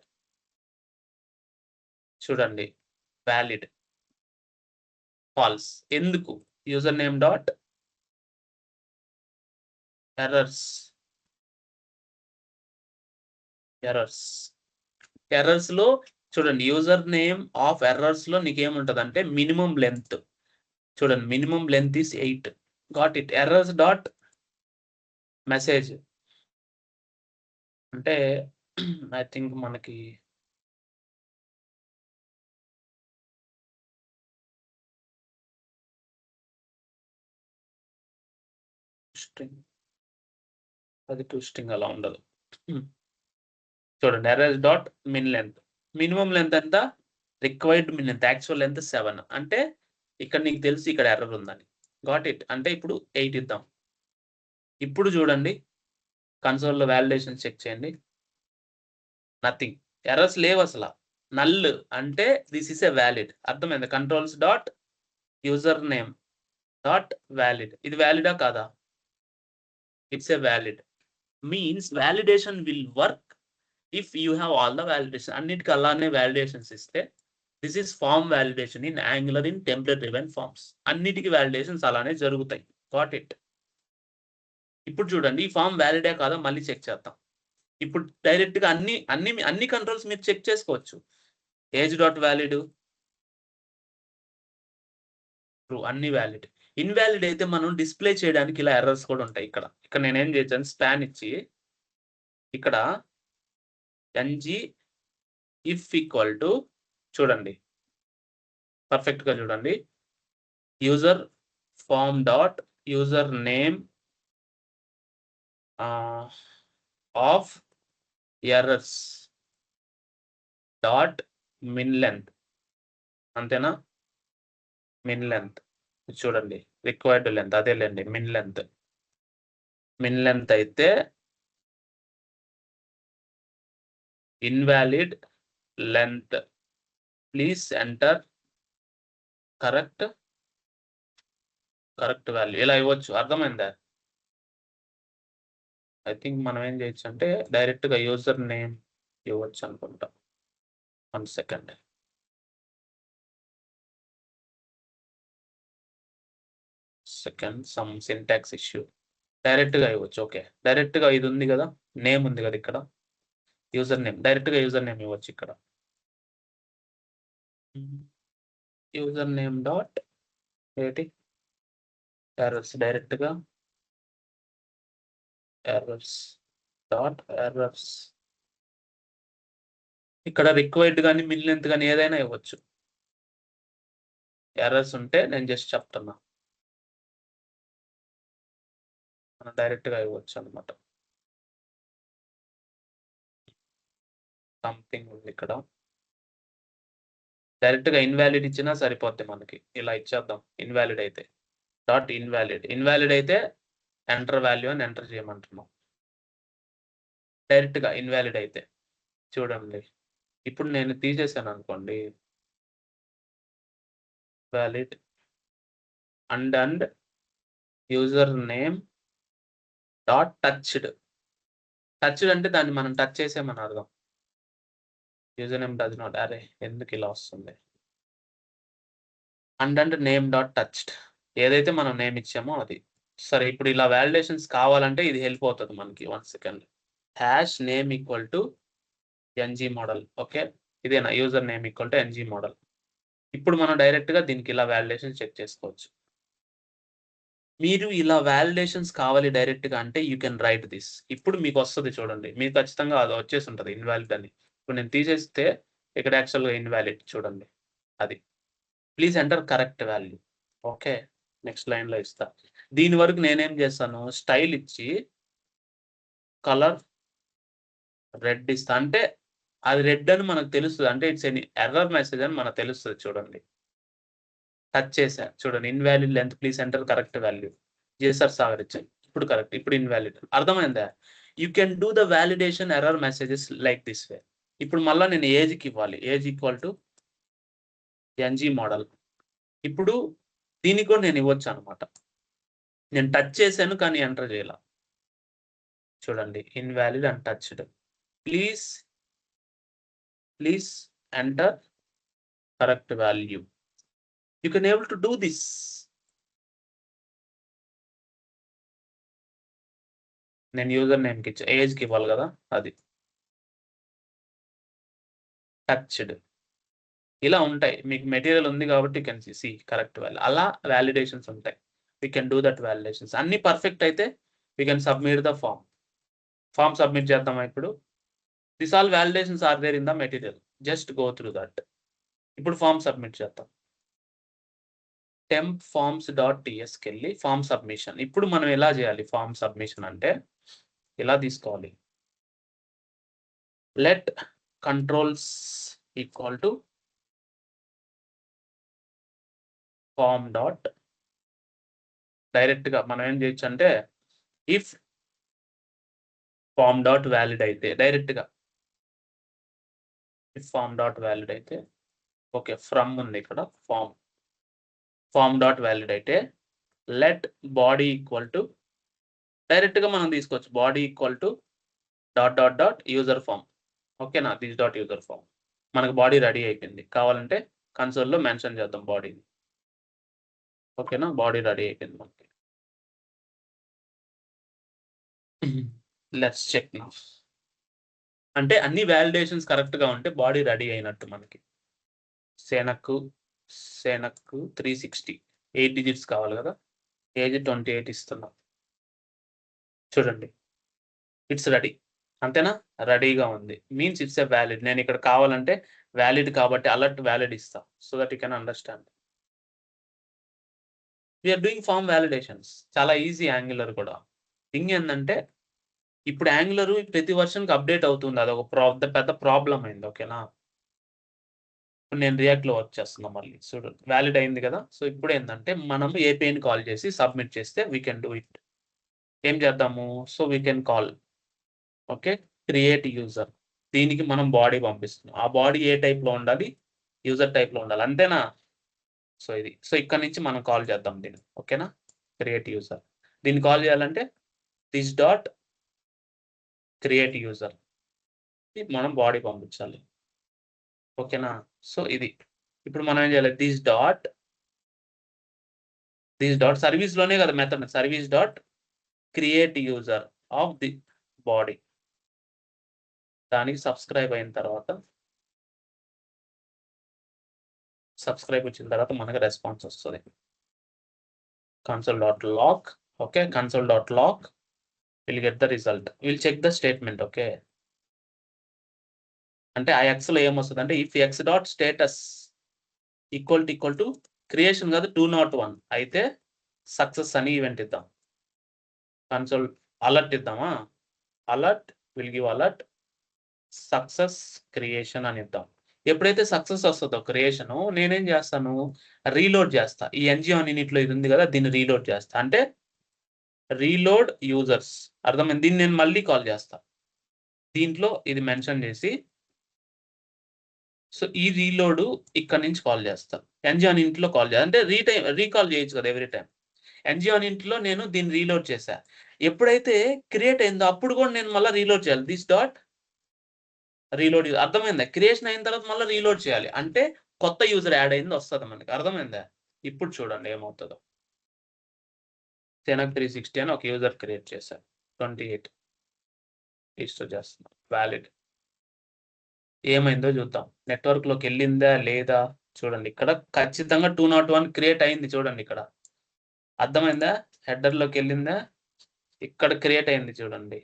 చూడండి వ్యాలిడ్, ఫాల్స్. ఎందుకు, యూజర్ నేమ్ డాట్ ఎర్రర్స్ లో చూడండి, యూజర్ నేమ్ ఆఫ్ ఎర్రర్స్ లో నీకేముంటది అంటే మినిమం లెంత్. చూడండి minimum length is 8. Got it. Errors dot message అంటే ఐ థింక్ మనకి స్ట్రింగ్, అది టు స్ట్రింగ్ అలా ఉండదు. చూడండి errors dot min length, minimum length ఎంత, required min length, actual length 7. అంటే ఇక్కడ నీకు తెలుసు ఇక్కడ ఎర్రర్ ఉందని. Got it. అంటే ఇప్పుడు 8 ఇద్దాం. ఇప్పుడు చూడండి కన్సోల్లో వ్యాలిడేషన్ చెక్ చేయండి, నథింగ్, ఎర్రర్స్ లేవు అసలు. నల్ అంటే దిస్ ఇస్ ఏ వ్యాలిడ్. అర్థమైంది. Controls dot user name dot valid, ఇది వ్యాలిడా కాదా, it's a valid. Means validation will work if you have all the validation. అన్నిటికీ అలానే వ్యాలిడేషన్స్ ఇస్తే this is form validation in Angular in template driven forms. అన్నిటికీ validations అలానే జరుగుతాయి. Got it. ఇప్పుడు చూడండి ఈ ఫామ్ వ్యాలిడే కాదా మళ్ళీ చెక్ చేద్దాం. ఇప్పుడు డైరెక్ట్ గా అన్ని కంట్రోల్స్ మీరు చెక్ చేసుకోవచ్చు. ఏజ్ డాట్ వ్యాలిడ్ ట్రూ, అన్ని వ్యాలిడ్. ఇన్వాలిడ్ అయితే మనం డిస్ప్లే చేయడానికి ఇలా ఎర్రర్స్ కూడా ఉంటాయి. ఇక్కడ నేనేం చేశాను, స్పాన్ ఇచ్చి ఇక్కడ ng if ఈక్వల్ టు చూడండి పర్ఫెక్ట్గా చూడండి. User form dot user name of errors dot min length అంతేనా? మిన్ లెంత్ చూడండి రిక్వైర్డ్ లెంత్ అదేలేండి మిన్ లెంత్ అయితే invalid length please enter correct value ఇలా ఇవ్వచ్చు. అర్థమైందా? ఐ థింక్ మనం ఏం చేయొచ్చు అంటే డైరెక్ట్గా యూజర్ నేమ్ ఇవ్వచ్చు అనుకుంటా. 1 సెకండ్. Some syntax issue. డైరెక్ట్గా ఇవ్వచ్చు. ఓకే డైరెక్ట్గా ఇది ఉంది కదా నేమ్ ఉంది కదా ఇక్కడ యూజర్ నేమ్ డైరెక్ట్గా యూజర్ నేమ్ ఇవ్వచ్చు ఇక్కడ. యూజర్ నేమ్ డాట్ ఏంటి ఎర్రర్స్ డైరెక్ట్గా ఎర్రర్స్ డాట్ ఎర్రర్స్ ఇక్కడ రిక్వైర్డ్ కానీ మిన్ లెంత్ కానీ ఏదైనా ఇవ్వచ్చు. ఎర్రర్స్ ఉంటే నేను జస్ట్ చెప్తున్నా మనం డైరెక్ట్గా ఇవ్వచ్చు అనమాట. సంథింగ్ ఉంది ఇక్కడ డైరెక్ట్గా ఇన్వాలిడ్ ఇచ్చినా సరిపోద్ది మనకి. ఇలా ఇచ్చేద్దాం ఇన్వాలిడ్ అయితే డాట్ ఇన్వాలిడ్ అయితే ఎంటర్ వాల్యూ అని ఎంటర్ చేయమంటున్నాం. డైరెక్ట్గా ఇన్వాలిడ్ అయితే చూడండి ఇప్పుడు నేను తీసేసాను అనుకోండి valid and user name dot touched అంటే దాన్ని మనం టచ్ చేసామని అర్థం. యూజర్ నేమ్ డస్ నాట్ అరే ఎందుకు ఇలా వస్తుంది అండ్ నేమ్ డాట్ టచ్డ్ ఏదైతే మనం నేమ్ ఇచ్చామో అది. సరే ఇప్పుడు ఇలా వాలిడేషన్స్ కావాలంటే ఇది హెల్ప్ అవుతుంది మనకి. 1 second hash name equal to NG model. Okay ఇదేనా user name equal to NG model. ఇప్పుడు మనం డైరెక్ట్గా దీనికి ఇలా వాలిడేషన్ చెక్ చేసుకోవచ్చు. మీరు ఇలా వాలిడేషన్స్ కావాలి డైరెక్ట్గా అంటే యూ కెన్ రైట్ దిస్. ఇప్పుడు మీకు వస్తుంది చూడండి మీకు ఖచ్చితంగా అది వచ్చేసి ఉంటుంది ఇన్వాలిడ్ అని. ఇప్పుడు నేను తీసేస్తే ఇక్కడ యాక్చువల్గా ఇన్వాలిడ్ చూడండి అది. Please enter correct value. Okay next లైన్లో ఇస్తా. దీని వరకు నేనేం చేస్తాను స్టైల్ ఇచ్చి కలర్ రెడ్ ఇస్తా. అంటే అది రెడ్ అని మనకు తెలుస్తుంది అంటే ఇట్స్ ఎనీ ఎర్రర్ మెసేజ్ అని మనకు తెలుస్తుంది. చూడండి టచ్ చేశా చూడండి invalid length please enter correct value జేసర్ సాగర్ ఇచ్చాను. ఇప్పుడు కరెక్ట్ ఇప్పుడు ఇన్వాలిడ్. అర్థమైందా? You can do the validation error messages like this way. ఇప్పుడు మళ్ళీ నేను ఏజ్కి ఇవ్వాలి age equal to NG model. ఇప్పుడు దీనికి కూడా నేను ఇవ్వచ్చు అనమాట. నేను టచ్ చేశాను కానీ ఎంటర్ చేయాల. చూడండి invalid and touched please enter correct value. You can able to do this. నేను యూజర్ నేమ్కి ఇచ్చా ఏజ్కి ఇవ్వాలి కదా అది టచ్డ్. ఇలా ఉంటాయి మీకు మెటీరియల్ ఉంది కాబట్టి you can see correct value. అలా వాలిడేషన్స్ ఉంటాయి. We can do that validations. అన్ని పర్ఫెక్ట్ అయితే we can submit the form submit చేద్దామా ఇప్పుడు. This all validations are there in the material just go through that. ఇప్పుడు form submit చేద్దాం. Temp forms dot టీఎస్కి వెళ్ళి ఫామ్ సబ్మిషన్. ఇప్పుడు మనం ఎలా చేయాలి ఫామ్ సబ్మిషన్ అంటే ఇలా తీసుకోవాలి. Let controls equal to form dot డైరెక్ట్గా మనం ఏం చేయొచ్చు అంటే ఇఫ్ ఫామ్ డాట్ వ్యాలిడ్ అయితే డైరెక్ట్గా ఇఫ్ ఫామ్ డాట్ వ్యాలిడ్ అయితే ఓకే ఫ్రమ్ ఉంది ఇక్కడ ఫామ్ డాట్ వ్యాలిడ్ అయితే లెట్ బాడీ ఈక్వల్ టు డైరెక్ట్గా మనం తీసుకోవచ్చు body equal to dot user form. ఓకేనా దిస్ డాట్ యూజర్ ఫామ్. మనకు బాడీ రెడీ అయిపోయింది. కావాలంటే కన్సోల్లో మెన్షన్ చేద్దాం బాడీని. ఓకేనా బాడీ రెడీ అయిపోయింది మనకి. Let's check now. అంటే అన్ని వాలిడేషన్స్ కరెక్ట్గా ఉంటే బాడీ రెడీ అయినట్టు మనకి. సేనక్కు 360 8 డిజిట్స్ కావాలి కదా ఏజ్ 28 ఇస్తున్నాం. చూడండి ఇట్స్ రెడీ అంతేనా? రెడీగా ఉంది. Means it's a valid. నేను ఇక్కడ కావాలంటే వ్యాలిడ్ కాబట్టి అలర్ట్ వ్యాలిడ్ ఇస్తా. So that you can understand. We are doing form validations. చాలా ఈజీ యాంగులర్ కూడా. థింగ్ ఏందంటే ఇప్పుడు యాంగులర్ ప్రతి వెర్షన్‌కి అప్‌డేట్ అవుతుంది. అదొక పెద్ద ప్రాబ్లమ్ అయింది. ఓకేనా? ఇప్పుడు నేను రియాక్ట్‌లో వర్క్ చేస్తున్నా మళ్ళీ. చూడు వాలిడ్ అయింది కదా! సో ఇప్పుడేందంటే మనం ఏపీఐని కాల్ చేసి సబ్మిట్ చేస్తే వి కెన్ డూ ఇట్. ఏం చేద్దాము? So we can call. Okay. Create user. దీనికి మనం బాడీ పంపిస్తున్నాం. ఆ బాడీ ఏ టైప్‌లో ఉండాలి? యూజర్ టైప్‌లో ఉండాలి. అంతేనా? సో ఇది. సో ఇక్కడి నుంచి మనం కాల్ చేద్దాం దీన్ని. ఓకేనా? Create user. దీన్ని కాల్ చేయాలంటే థిస్ డాట్ క్రియేట్ యూజర్. మనం బాడీ పంపించాలి. ఓకేనా? సో ఇది. ఇప్పుడు మనం ఏం చేయాలి? థిస్ డాట్ సర్వీస్‌లోనే కదా method. Service dot create user of the body. దానికి సబ్స్క్రైబ్ అయిన తర్వాత సబ్స్క్రైబ్ వచ్చిన తర్వాత మనకు రెస్పాన్స్ వస్తది. console.log. Okay. console.log will get the result. Will check the statement. Okay. అంటే ఆ ఎక్స్‌లో ఏమొస్తదంటే if X dot status equal to creation కాదు 201 అయితే సక్సెస్ అని ఈవెంట్ ఇద్దాం. కన్సోల్ అలర్ట్ ఇద్దామా? Alert will give alert success creation అని ఇద్దాం. ఎప్పుడైతే సక్సెస్ వస్తదో క్రియేషను నేనేం చేస్తాను? రీలోడ్ చేస్తా. ఈ ఎన్‌జిఓ యూనిట్‌లో ఇది ఉంది కదా! దీన్ని రీలోడ్ చేస్తా. అంటే రీలోడ్ యూజర్స్. అర్థమైంది. దీన్ని నేను మళ్ళీ కాల్ చేస్తా. దీంట్లో ఇది మెన్షన్ చేసి సో ఈ రీలోడ్ ఇక్కడి నుంచి కాల్ చేస్తా. ఎన్‌జిఓ యూనిట్‌లో కాల్ చేయాలి. అంటే రీకాల్ చేయొచ్చు కదా! Every time. ఎన్‌జిఓ యూనిట్‌లో నేను దీన్ని రీలోడ్ చేశా. ఎప్పుడైతే క్రియేట్ అయిందో అప్పుడు కూడా నేను మళ్ళా రీలోడ్ చేయాలి. థిస్ డాట్ రీలోడ్ అర్థమైందా? క్రియేషన్ అయిన తర్వాత మళ్ళా రీలోడ్ చేయాలి. అంటే కొత్త యూజర్ యాడ్ అయింది వస్తది మనకి. అర్థమైందా? ఇప్పుడు చూడండి ఏమవుతదో. తెనక్ 360 అని ఒక యూజర్ క్రియేట్ చేశా. 28 రిజిస్టర్ చేస్తున్నా. వాలిడ్. ఏమైందో చూద్దాం. నెట్వర్క్‌లోకెళ్ళిందా లేదా? చూడండి ఇక్కడ ఖచ్చితంగా 201 క్రియేట్ అయింది చూడండి ఇక్కడ. అర్థమైందా? హెడర్‌లోకెళ్ళిందా? ఇక్కడ క్రియేట్ అయింది చూడండి.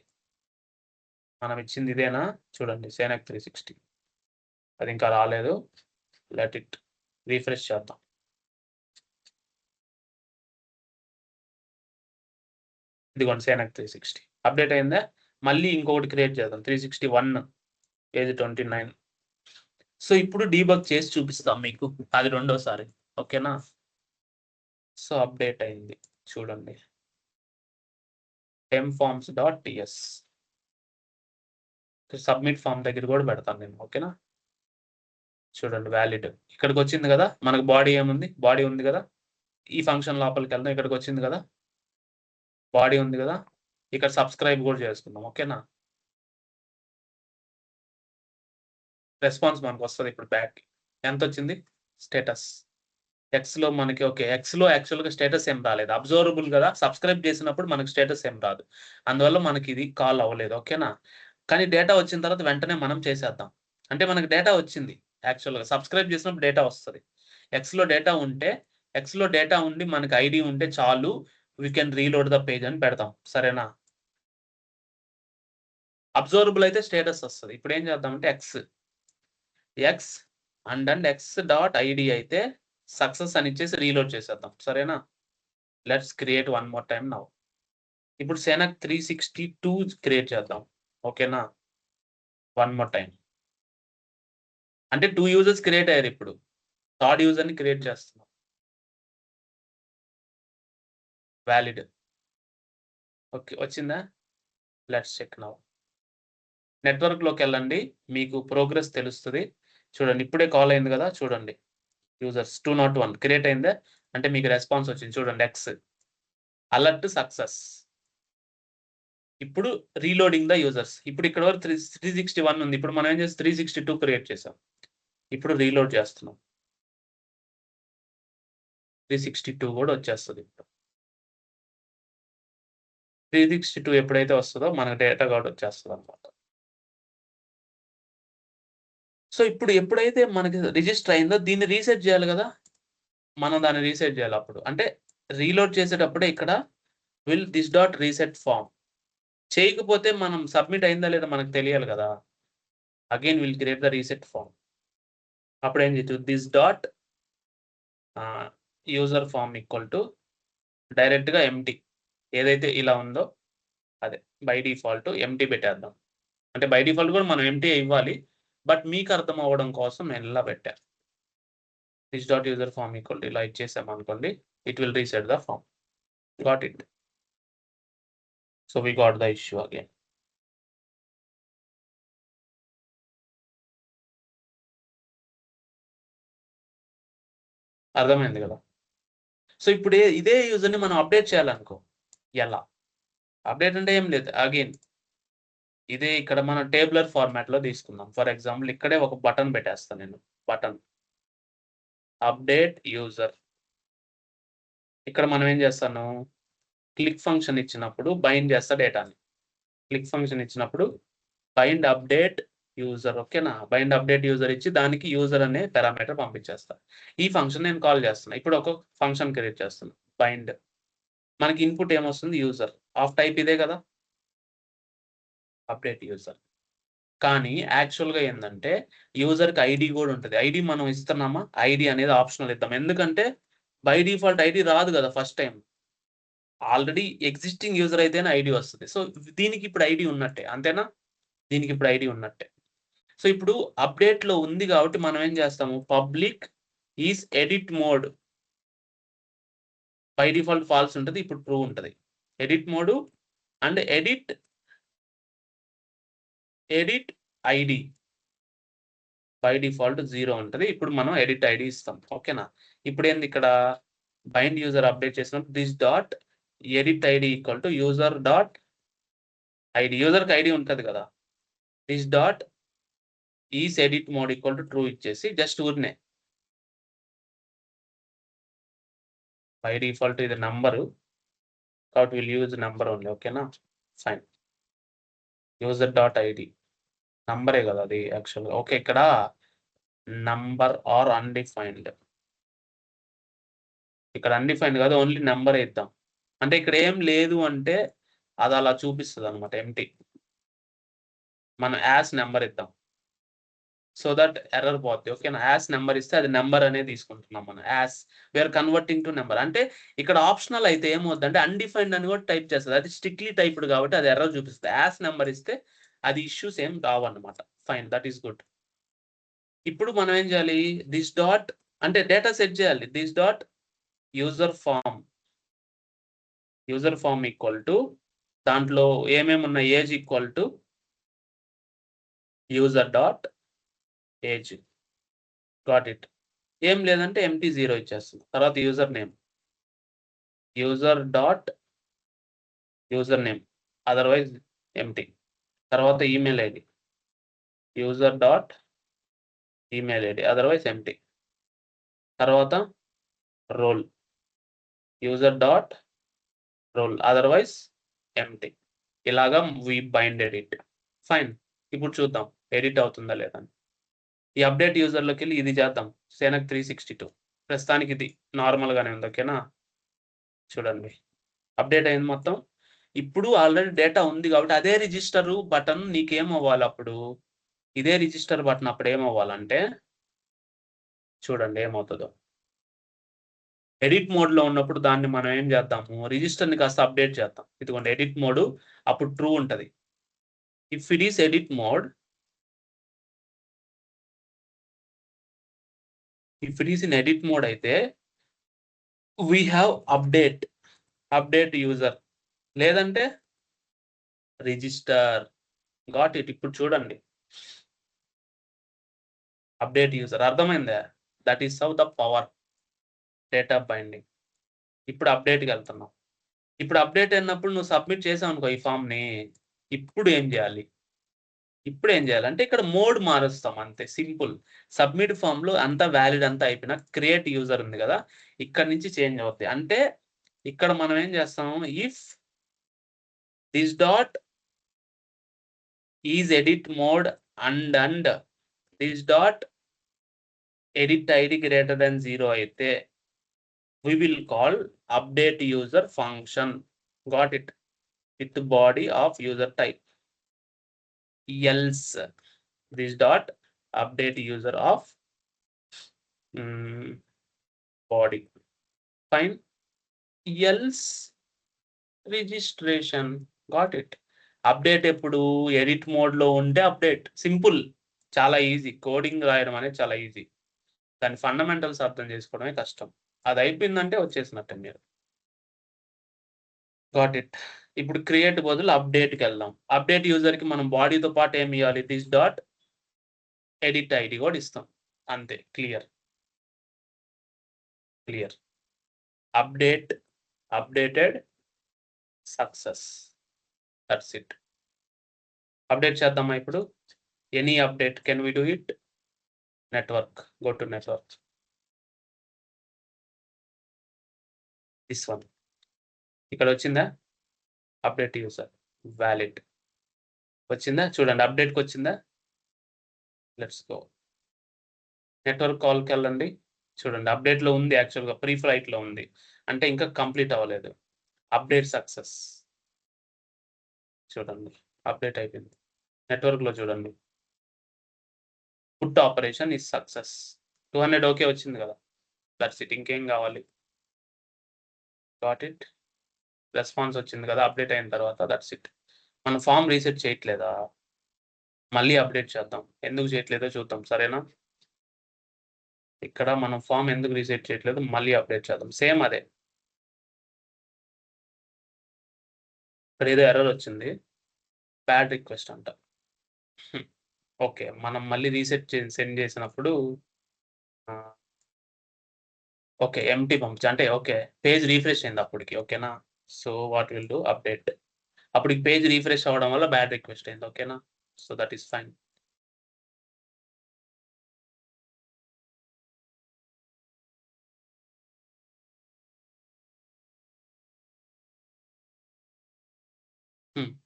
మనం ఇచ్చింది ఇదేనా? చూడండి సెనక్ 360. అది ఇంకా రాలేదు. లెట్ ఇట్ రిఫ్రెష్ చేద్దాం. ఇదిగోండి సెనక్ 360. అప్‌డేట్ అయిందా? మళ్ళీ ఇంకొకటి క్రియేట్ చేద్దాం. 361 ఏజ్ 29. సో ఇప్పుడు డీబగ్ చేసి చూపిస్తాం మీకు. అది రెండోసారి. ఓకేనా? సో అప్‌డేట్ అయింది. చూడండి. temforms.ts సబ్మిట్ ఫార్మ్ దగ్గర కూడా పెడతాను నేను. ఓకేనా? చూడండి వాలిడ్. ఇక్కడికొచ్చింది కదా! మనకు బాడీ ఏముంది? బాడీ ఉంది కదా! ఈ ఫంక్షన్ లోపలికెళ్దాం. ఇక్కడికొచ్చింది కదా! బాడీ ఉంది కదా! ఇక్కడ సబ్స్క్రైబ్ కూడా చేసుకుందాం. ఓకేనా? రెస్పాన్స్ మనకొస్తది ఇప్పుడు బ్యాక్‌కి. ఎంతొచ్చింది? స్టేటస్. ఎక్స్‌లో మనకి ఓకే. ఎక్స్‌లో యాక్చువల్‌గా స్టేటస్ ఏం రాలేదు. అబ్జర్వబుల్ గదా! సబ్స్క్రైబ్ చేసినప్పుడు మనకు స్టేటస్ ఏం రాదు. అందువల్ల మనకిది కాల్ అవ్వలేదు. ఓకేనా? కానీ డేటా వచ్చిన తర్వాత వెంటనే మనం చేసేద్దాం. అంటే మనకు డేటా వచ్చింది. యాక్చువల్‌గా సబ్స్క్రైబ్ చేసినప్పుడు డేటా వస్తది. ఎక్స్‌లో డేటా ఉండి మనకి ఐడీ ఉంటే చాలు. We can reload the page అని పెడతాం. సరేనా? అబ్జర్వబుల్ అయితే స్టేటస్ వస్తది. ఇప్పుడేం చేద్దామంటే ఎక్స్ ఎక్స్ డాట్ ఐడీ అయితే సక్సెస్ అని ఇచ్చేసి రీలోడ్ చేసేద్దాం. సరేనా? Let's create one more time now. ఇప్పుడు సెనక్ 362 క్రియేట్ చేద్దాం. ఓకేనా? One more time. అంటే 2 యూజర్స్ క్రియేట్ అయ్యారు ఇప్పుడు. థర్డ్ యూజర్‌ని క్రియేట్ చేస్తున్నాం. వాలిడ్. ఓకే. వచ్చిందా? Let's check now. నెట్వర్క్‌లోకెళ్ళండి. మీకు ప్రోగ్రెస్ తెలుస్తది. చూడండి ఇప్పుడే కాల్ అయింది కదా! చూడండి. యూజర్స్ 201 క్రియేట్ అయిందా? అంటే మీకు రెస్పాన్స్ వచ్చింది చూడండి ఎక్స్. Alert success. ఇప్పుడు రీలోడింగ్ ద యూజర్స్. ఇప్పుడు ఇక్కడ వరకు 361 ఉంది. ఇప్పుడు మనం ఏం చేసాం 362 క్రియేట్ చేసాం. ఇప్పుడు రీలోడ్ చేస్తున్నాం. 362 కూడా వచ్చేస్తది ఇప్పుడు. 362 ఎప్పుడైతే వస్తదో మనకు డేటా కూడా వచ్చేస్తదన్నమాట. సో ఇప్పుడు ఎప్పుడైతే మనకి రిజిస్టర్ అయిందో దీన్ని రీసెట్ చేయాలి కదా! మనం దాన్ని రీసెట్ చేయాలి అప్పుడు. అంటే రీలోడ్ చేసేటప్పుడే ఇక్కడ దిస్ డాట్ రీసెట్ ఫార్మ్. చేయకపోతే మనం సబ్మిట్ అయిందా లేదా మనకు తెలియాలి కదా. Again will create the reset form. అప్పుడు ఏం చేయొచ్చు, this dot user form equal to డైరెక్ట్‌గా ఎంప్టీ. ఏదైతే ఇలా ఉందో అదే బై డిఫాల్ట్ ఎంప్టీ పెట్టేద్దాం. అంటే బై డిఫాల్ట్ కూడా మనం ఎంప్టీ ఇవ్వాలి. బట్ మీకు అర్థం అవ్వడం కోసం నేను ఇలా పెట్టా. This dot user form equal to ఇలా ఇచ్చేసామనుకోండి. It will reset the form. Got it. So we got the issue again. అర్థమైంది కదా. సో ఇప్పుడు ఇదే యూజర్‌ని మనం అప్డేట్ చేయాలనుకో. ఎలా? అప్డేట్ అంటే ఏం లేదు. అగైన్ ఇదే ఇక్కడ మనం టేబులర్ ఫార్మాట్‌లో తీసుకుందాం. ఫర్ ఎగ్జాంపుల్ ఇక్కడే ఒక బటన్ పెట్టేస్తా నేను. Button update user. ఇక్కడ మనం ఏం చేస్తాను, క్లిక్ ఫంక్షన్ ఇచ్చినప్పుడు బైండ్ చేస్తా డేటాని. క్లిక్ ఫంక్షన్ ఇచ్చినప్పుడు బైండ్ అప్డేట్ యూజర్. ఓకేనా. బైండ్ అప్డేట్ యూజర్ ఇచ్చి దానికి యూజర్ అనే పారామీటర్ పంపించేస్తా. ఈ ఫంక్షన్ నేను కాల్ చేస్తున్నా. ఇప్పుడు ఒక ఫంక్షన్ క్రియేట్ చేస్తున్నా. బైండ్. మనకి ఇన్పుట్ ఏమొస్తుంది, యూజర్. ఆఫ్ టైప్ ఇదే కదా, అప్డేట్ యూజర్. కానీ యాక్చువల్‌గా ఏందంటే యూజర్‌కి ఐడీ కూడా ఉంటది. ఐడీ మనం ఇస్తున్నామా? ఐడీ అనేది ఆప్షనల్ ఇద్దాం. ఎందుకంటే బై డిఫాల్ట్ ఐడీ రాదు కదా first time. Already existing user అయితేనే ఐడీ వస్తది. సో దీనికి ఇప్పుడు ఐడీ ఉన్నట్టే. అంతేనా? దీనికి ఇప్పుడు ఐడీ ఉన్నట్టే. సో ఇప్పుడు అప్డేట్‌లో ఉంది కాబట్టి మనం ఏం చేస్తాము, public is edit mode. By default false ఉంటది. ఇప్పుడు ట్రూ ఉంటది. Edit mode and edit ID by default 0 ఉంటది. ఇప్పుడు మనం ఎడిట్ ఐడీ ఇస్తాం. ఓకేనా. ఇప్పుడేంది ఇక్కడ బైండ్ యూజర్ అప్డేట్ చేసినప్పుడు this dot edit ID equal to user dot ID. యూజర్‌కి ఐడీ ఉంటది కదా. This dot is edit mode equal to true ఇచ్చేసి జస్ట్ ఊరినే బై డిఫాల్ట్ ఇది నంబరు కాబట్టి విల్ యూజ్ నంబర్ ఓన్లీ. ఓకేనా. ఫైన్. యూజర్ డాట్ ఐడీ నంబరే కదా అది యాక్చువల్‌గా. ఓకే. ఇక్కడ నంబర్ ఆర్ అన్‌డిఫైన్డ్. ఇక్కడ అన్‌డిఫైన్డ్ కాదు, ఓన్లీ నంబరే ఇద్దాం. అంటే ఇక్కడ ఏం లేదు అంటే అది అలా చూపిస్తదన్నమాట ఎంప్టీ. మనం యాస్ నంబర్ ఇద్దాం. సో దట్ ఎర్రర్ పోద్ది. ఓకేనా. యాస్ నంబర్ ఇస్తే అది నంబర్ అనేది తీసుకుంటున్నాం మనం. As we are converting to number. అంటే ఇక్కడ ఆప్షనల్ అయితే ఏమవుద్దంటే అన్‌డిఫైన్డ్ అని కూడా టైప్ చేస్తది. అది స్ట్రిక్ట్‌లీ టైప్డ్ కాబట్టి అది ఎర్రర్ చూపిస్తది. యాస్ నంబర్ ఇస్తే అది ఇష్యూస్ ఏం రావన్నమాట. ఫైన్. That is good. ఇప్పుడు మనం ఏం చేయాలి, దిస్ డాట్ అంటే డేటా సెట్ చేయాలి. This dot user form. User form equal to దాంట్లో ఏమేమి ఉన్నాయి, age equal to user dot age. Got it. ఏం లేదంటే ఎంప్టీ 0 ఇచ్చేస్తుంది. తర్వాత user name. User dot user name otherwise empty. తర్వాత email ID. User dot email ID otherwise empty. తర్వాత role. User dot role otherwise empty. ఇలాగా వి binded it. Fine. ఇప్పుడు చూద్దాం edit అవుతుందా లేదా అని. ఈ అప్డేట్ యూజర్‌లోకెళ్ళి ఇది చేద్దాం. సేనక్ 362. ప్రస్తుతానికి ఇది నార్మల్‌గానే ఉంది. ఓకేనా. చూడండి. అప్డేట్ అయింది మొత్తం. ఇప్పుడు ఆల్రెడీ డేటా ఉంది కాబట్టి అదే రిజిస్టర్ బటన్ నీకేమవ్వాలి అప్పుడు, ఇదే రిజిస్టర్ బటన్ అప్పుడు ఏమవ్వాలంటే చూడండి ఏమవుతదో. ఎడిట్ మోడ్‌లో ఉన్నప్పుడు దాన్ని మనం ఏం చేద్దాము, రిజిస్టర్‌ని కాస్త అప్డేట్ చేద్దాం. ఇదిగోండి ఎడిట్ మోడ్ అప్పుడు ట్రూ ఉంటది. If it is edit mode, if it is in edit mode అయితే వి హావ్ అప్డేట్ యూజర్ లేదంటే రిజిస్టర్. Got it. ఇప్పుడు చూడండి అప్డేట్ యూజర్ అర్థమైందా? That is how the power data binding. ఇప్పుడు అప్డేట్‌కెళ్తున్నాం. ఇప్పుడు అప్డేట్ అయినప్పుడు నువ్వు సబ్మిట్ చేసావనుకో ఈ ఫార్మ్‌ని. ఇప్పుడు ఏం జేయాలి? ఇప్పుడేం జేయాలంటే ఇక్కడ మోడ్ మారుస్తాం అంతే సింపుల్. సబ్మిట్ ఫార్మ్‌లో అంతా వాలిడ్ అంతా అయిపోయినా క్రియేట్ యూజర్ ఉంది గదా. ఇక్కడి నుంచి చేంజ్ అవుద్ది. అంటే ఇక్కడ మనం ఏం జేస్తాం, if this dot is edit mode and this dot edit ID greater than 0 అయితే we will call update user function. Got it. with body of user type. Else this dot update user of body. Fine. Else registration. Got it. Update ఎప్పుడు edit mode లో ఉంటే update. Simple, చాలా easy. Coding రాయడం అనేది చాలా easy. దాని fundamentals అర్థం చేసుకోవడమే కష్టం. అది అయిపోయిందంటే వచ్చేసినట్టే మీరు. Got it. ఇప్పుడు క్రియేట్ బదులు అప్డేట్కి వెళ్దాం. అప్డేట్ యూజర్కి మనం బాడీతో పాటు ఏమి ఇవ్వాలి? దిస్ డాట్ ఎడిట్ ఐడి కూడా ఇస్తాం. అంతే. Clear. Updated success. That's it. Update చేద్దామా ఇప్పుడు? Any update, can we do it? Network, go to network. This one. ఇక్కడ వచ్చిందా? అప్డేట్ యూజర్ వ్యాలిడ్ వచ్చిందా? చూడండి, అప్డేట్కి వచ్చిందా? Let's go. నెట్వర్క్ కాల్కి వెళ్ళండి. చూడండి, అప్డేట్లో ఉంది. యాక్చువల్గా ప్రీ ఫ్లైట్లో ఉంది, అంటే ఇంకా కంప్లీట్ అవ్వలేదు. Update success. చూడండి, అప్డేట్ అయిపోయింది. నెట్వర్క్లో చూడండి, put operation is success. 200 okay వచ్చింది కదా. That's it. ఇంకేం కావాలి? Got it. రెస్పాన్స్ వచ్చింది కదా అప్డేట్ అయిన తర్వాత. That's it. మన ఫామ్ రీసెట్ చేయట్లేదా? మళ్ళీ అప్డేట్ చేద్దాం. ఎందుకు చేయట్లేదో చూద్దాం, సరేనా? ఇక్కడ మనం ఫామ్ ఎందుకు రీసెట్ చేయట్లేదు, మళ్ళీ అప్డేట్ చేద్దాం. సేమ్ అదే. ఇక్కడ ఏదో ఎర్రర్ వచ్చింది, బ్యాడ్ రిక్వెస్ట్ అంట. ఓకే, మనం మళ్ళీ రీసెట్ సెండ్ చేసినప్పుడు ఓకే ఎంటీ పంపించి, అంటే ఓకే పేజ్ రీఫ్రెష్ అయింది అప్పటికి. ఓకేనా? So what will do update. అప్పటికి పేజ్ రీఫ్రెష్ అవ్వడం వల్ల బ్యాడ్ రిక్వెస్ట్ అయింది. ఓకేనా? So that is fine.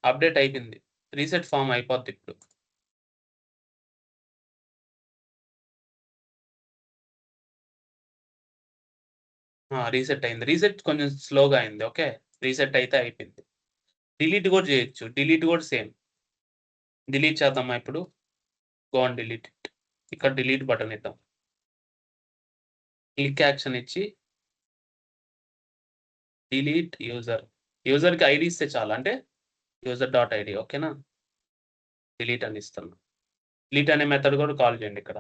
Update అయిపోయింది. రీసెట్ ఫామ్ అయిపోద్ది ఇప్పుడు. రీసెట్ అయింది. రీసెట్ కొంచెం స్లోగా అయింది. ఓకే, రీసెట్ అయితే అయిపోయింది. డిలీట్ కూడా చేయొచ్చు. డిలీట్ కూడా సేమ్. డిలీట్ చేద్దామా ఇప్పుడు? Go and delete it. ఇక్కడ డిలీట్ బటన్ ఇద్దాం. క్లిక్ యాక్షన్ ఇచ్చి డిలీట్ యూజర్. యూజర్కి ఐడి ఇస్తే చాలు, అంటే యూజర్ డాట్ ఐడి. ఓకేనా? డిలీట్ అని ఇస్తాను. డిలీట్ అనే మెథడ్ కూడా కాల్ చేయండి. ఇక్కడ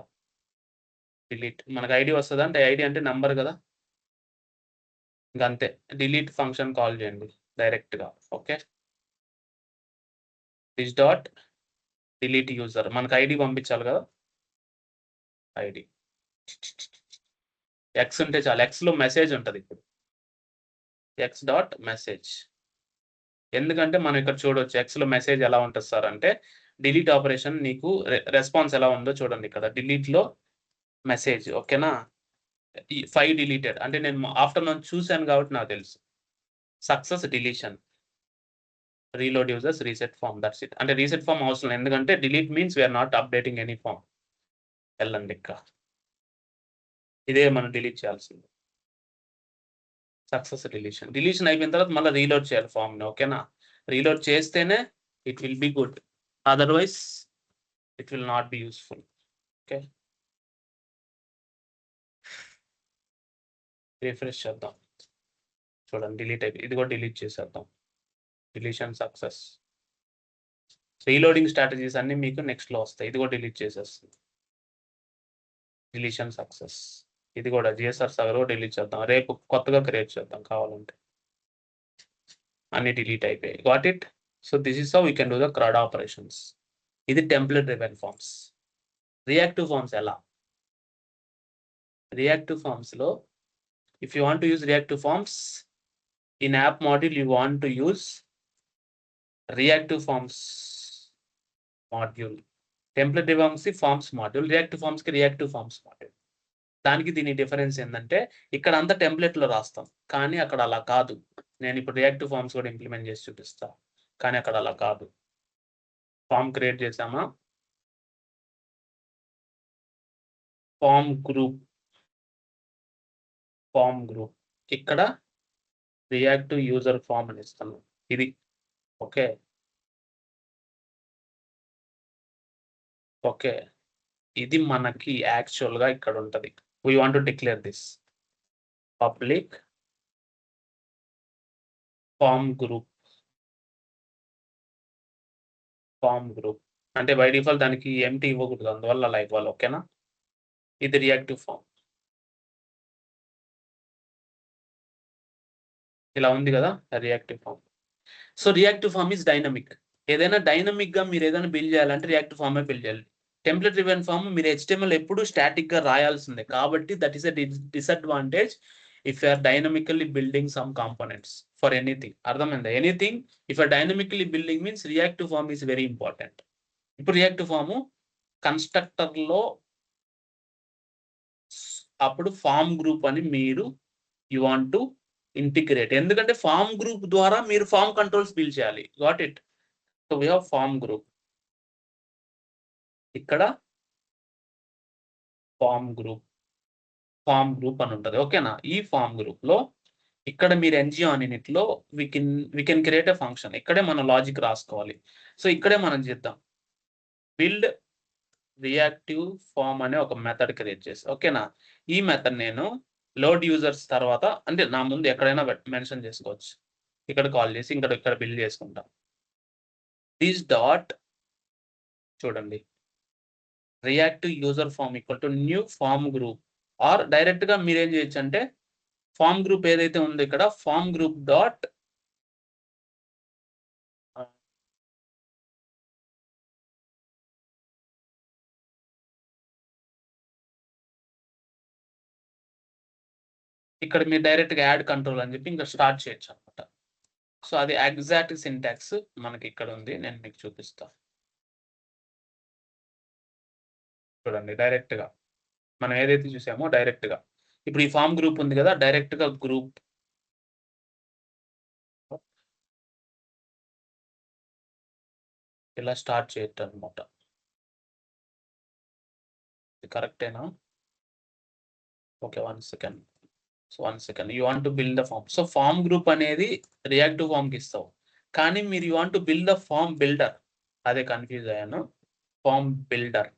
డిలీట్ మనకు ఐడి వస్తుంది, అంటే ఐడి అంటే నంబర్ కదా. ఇంకంతే. డిలీట్ ఫంక్షన్ కాల్ చేయండి డైరెక్ట్గా. Okay, this dot delete user. మనకు ఐడి పంపించాలి కదా. ఐడి ఎక్స్ ఉంటే చాలు. ఎక్స్లో మెసేజ్ ఉంటుంది. ఇప్పుడు ఎక్స్ డాట్ మెసేజ్. ఎందుకంటే మనం ఇక్కడ చూడవచ్చు ఎక్స్లో మెసేజ్ ఎలా ఉంటుంది సార్ అంటే, డిలీట్ ఆపరేషన్ నీకు రెస్పాన్స్ ఎలా ఉందో చూడండి. ఇక్కడ డిలీట్లో మెసేజ్. ఓకేనా? 5 డిలీటెడ్, అంటే నేను ఆఫ్టర్నూన్ చూశాను కాబట్టి నాకు తెలుసు. Success deletion. Reload users reset form. That's it. అంటే రీసెట్ ఫామ్ అవసరం, ఎందుకంటే delete means we are not updating any form. వెళ్ళండి, ఇక్కడ ఇదే మనం డిలీట్ చేయాల్సింది. Success deletion. డిలీషన్ అయిపోయిన తర్వాత మళ్ళీ రీలోడ్ చేయాలి ఫామ్ని. ఓకేనా? రీలోడ్ చేస్తేనే it will be good, otherwise it will not be useful. Okay, refresh చేద్దాం. చూడండి, డిలీట్ అయిపోయి. ఇది కూడా డిలీట్ చేసేద్దాం. Deletion success. రీలోడింగ్ స్ట్రాటజీస్ అన్ని మీకు నెక్స్ట్లో వస్తాయి. ఇది కూడా డిలీట్ చేసేస్తుంది. Deletion success. ఇది కూడా జిఎస్ఆర్ సర్వర్ కూడా డిలీట్ చేద్దాం. రేపు కొత్తగా క్రియేట్ చేద్దాం కావాలంటే. అన్ని డిలీట్ అయిపోయాయి. Got it. So this is how we can do the CRUD operations. ఇది template driven forms. Reactive forms ఎలా? రియాక్టివ్ ఫార్మ్స్లో if you want to use reactive forms in app module, you want to use reactive forms module. Template driven forms module, reactive ఫార్మ్స్కి reactive forms module. దానికి దీని difference ఏంటంటే, ఇక్కడ అంతా టెంప్లెట్లో రాస్తాం, కానీ అక్కడ అలా కాదు. నేను ఇప్పుడు రియాక్టివ్ ఫార్మ్స్ కూడా ఇంప్లిమెంట్ చేసి చూపిస్తా, కానీ అక్కడ అలా కాదు. ఫామ్ క్రియేట్ చేసామా, ఫామ్ గ్రూప్, ఇక్కడ రియాక్టివ్ యూజర్ ఫామ్ అని ఇస్తాను. ఇది ఓకే. ఓకే. ఇది మనకి యాక్చువల్‌గా ఇక్కడ ఉంటది. We want to declare this public form group. Form group. అంటే బై డిఫాల్ట్ దానికి ఎంప్టీ ఇవ్వకూడదు. అందువల్ల అలా ఇవ్వాలి. ఓకేనా? ఇది రియాక్టివ్ ఫార్మ్. ఇలా ఉంది గదా! Reactive form. So, reactive form is dynamic. ఏదైనా డైనమిక్‌గా మీరేదైనా బిల్డ్ చేయాలంటే రియాక్టివ్ ఫార్మే బిల్డ్ చేయాలి. టెంప్లేట్ డ్రివెన్ ఫార్మ్ మీరు హెచ్టీఎంఎల్ ఎప్పుడు స్టాటిక్‌గా రాయాల్సిందే. కాబట్టి that is a disadvantage if you are dynamically building some components for anything. అర్థమైందా? Anything if you are dynamically building means reactive form is very important. ఇప్పుడు reactive form కన్‌స్ట్రక్టర్‌లో అప్పుడు form group అని మీరు యూ వాంట్ టు ఇంటిగ్రేట్. ఎందుకంటే form group ద్వారా మీరు form controls build చేయాలి. Got it? So, we have form group. ఇక్కడ ఫార్మ్ గ్రూప్. ఫార్మ్ గ్రూప్ అని ఉంటది. ఓకేనా? ఈ ఫార్మ్ గ్రూప్‌లో ఇక్కడ మీరు ఎన్‌జీ ఆన్ ఇనిట్‌లో we can create a function. ఇక్కడే మనం లాజిక్ రాసుకోవాలి. సో, ఇక్కడే మనం చేద్దాం. బిల్డ్ రియాక్టివ్ ఫార్మ్ అనే ఒక మెథడ్ క్రియేట్ చేసి ఓకేనా? ఈ మెథడ్ నేను లోడ్ యూజర్స్ తర్వాత అంటే నా ముందు ఎక్కడైనా మెన్షన్ చేసుకోవచ్చు. ఇక్కడ కాల్ చేసి ఇక్కడ బిల్డ్ చేసుకుంటా. దిస్ డాట్ చూడండి. Reactive user form equal to new form group or డైరెక్ట్‌గా మీరేం చేయొచ్చంటే ఫార్మ్ గ్రూప్ ఏదైతే ఉందో ఇక్కడ ఫార్మ్ గ్రూప్ డాట్ ఇక్కడ మీరు డైరెక్ట్‌గా యాడ్ కంట్రోల్ అని చెప్పి ఇంకా స్టార్ట్ చేయొచ్చనమాట. సో, అది ఎగ్జాక్ట్ సింటాక్స్ మనకి ఇక్కడ ఉంది. నేను మీకు చూపిస్తా. చూడండి డైరెక్ట్‌గా. మనం ఏదైతే చూసామో డైరెక్ట్‌గా. ఇప్పుడు ఈ ఫార్మ్ గ్రూప్ ఉంది కదా! డైరెక్ట్‌గా గ్రూప్ ఇలా స్టార్ట్ చేయొచ్చనమాట. ఇది కరెక్టేనా? Okay. 1 second. So, 1 second. You want to build the form. So, form group అనేది రియాక్టివ్ ఫార్మ్‌కి ఇస్తావు. కానీ మీరు you want to build the form builder. అదే కన్‌ఫ్యూజ్ అయ్యాను. Form builder.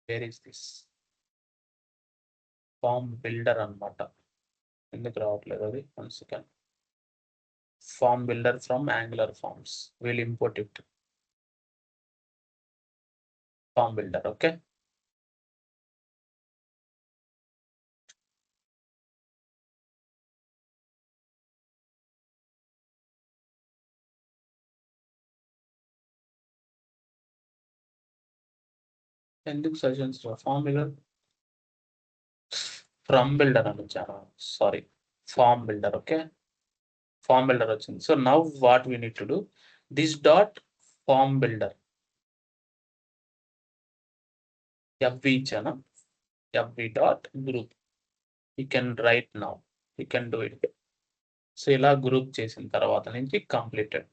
Where is this? Form builder అన్నమాట. ఎందుకు రావట్లేదు అది? 1 second. Form builder from Angular forms. Will import it. Form builder. Okay. ఎందుకు suggestions form builder from builder అని వచ్చాను. Sorry. Form builder. Okay. Form builder వచ్చింది. So, now what we need to do this dot form builder. FV ఇచ్చాను. FV dot group. You can write now. You can do it. So, ఇలా group చేసిన తర్వాత నుంచి completed.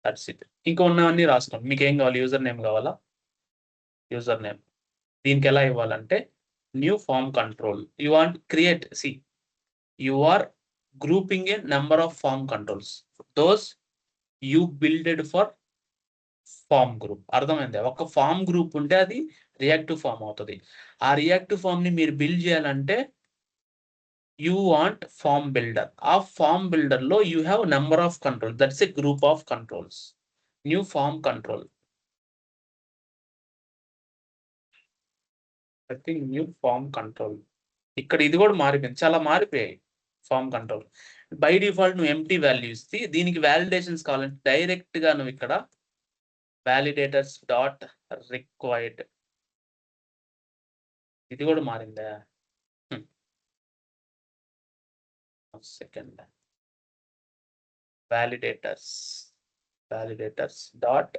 That's it. ఇంకా ఉన్నవన్నీ రాసుకోండి. మీకేం కావాలి? యూజర్ నేమ్ కావాలా? User name. దీనికి ఎలా ఇవ్వాలంటే new form control. You want create you are grouping a number of form controls. Those you builded for form group. అర్థమైందా? ఒక ఫార్మ్ గ్రూప్ ఉంటే అది రియాక్టివ్ ఫార్మ్ అవుతది. ఆ రియాక్టివ్ ఫార్మ్‌ని మీరు బిల్డ్ చేయాలంటే యూ వాంట్ ఫార్మ్ బిల్డర్. ఆ ఫార్మ్ బిల్డర్‌లో you have number of controls. That's a group of controls. New form control. I think new form control. ఇక్కడ ఇది కూడా మారిపోయింది. చాలా మారిపోయాయి ఫార్మ్ కంట్రోల్. బై డిఫాల్ట్ నువ్వు ఎంప్టీ వాల్యూ ఇస్తే దీనికి వాలిడేషన్స్ కావాలంటే డైరెక్ట్‌గా నువ్వు ఇక్కడ వాలిడేటర్స్ డాట్ రిక్వైర్డ్. ఇది కూడా మారిందా? హ్మ్. 1 second. Validators. Validators dot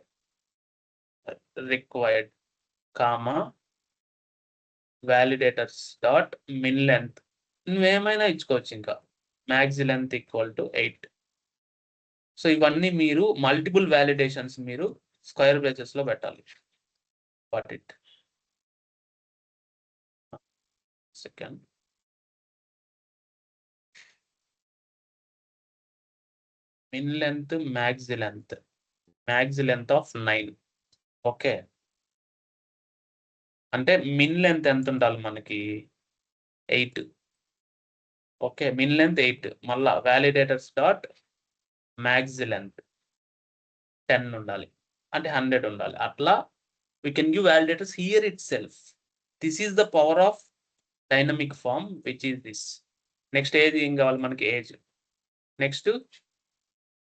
required comma validators dot min length. నువ్వేమైనా ఇచ్చుకోవచ్చు ఇంకా. Max length equal to 8. So, ఇవన్నీ మీరు మల్టిపుల్ వాలిడేషన్స్ మీరు స్క్వేర్ బ్రేసెస్‌లో పెట్టాలి. Got it. Second. min length, max length of 9. Okay. అంటే మిన్ లెంత్ ఎంత ఉండాలి మనకి? 8. ఓకే. Min length 8. మళ్ళా వాలిడేటర్స్ డాట్ మ్యాక్స్ లెంత్ 10 ఉండాలి. అంటే 100 ఉండాలి. అట్లా we can give validators here itself. This is the power of dynamic form, which is this. Next ఏది ఏం కావాలి మనకి? Age. Next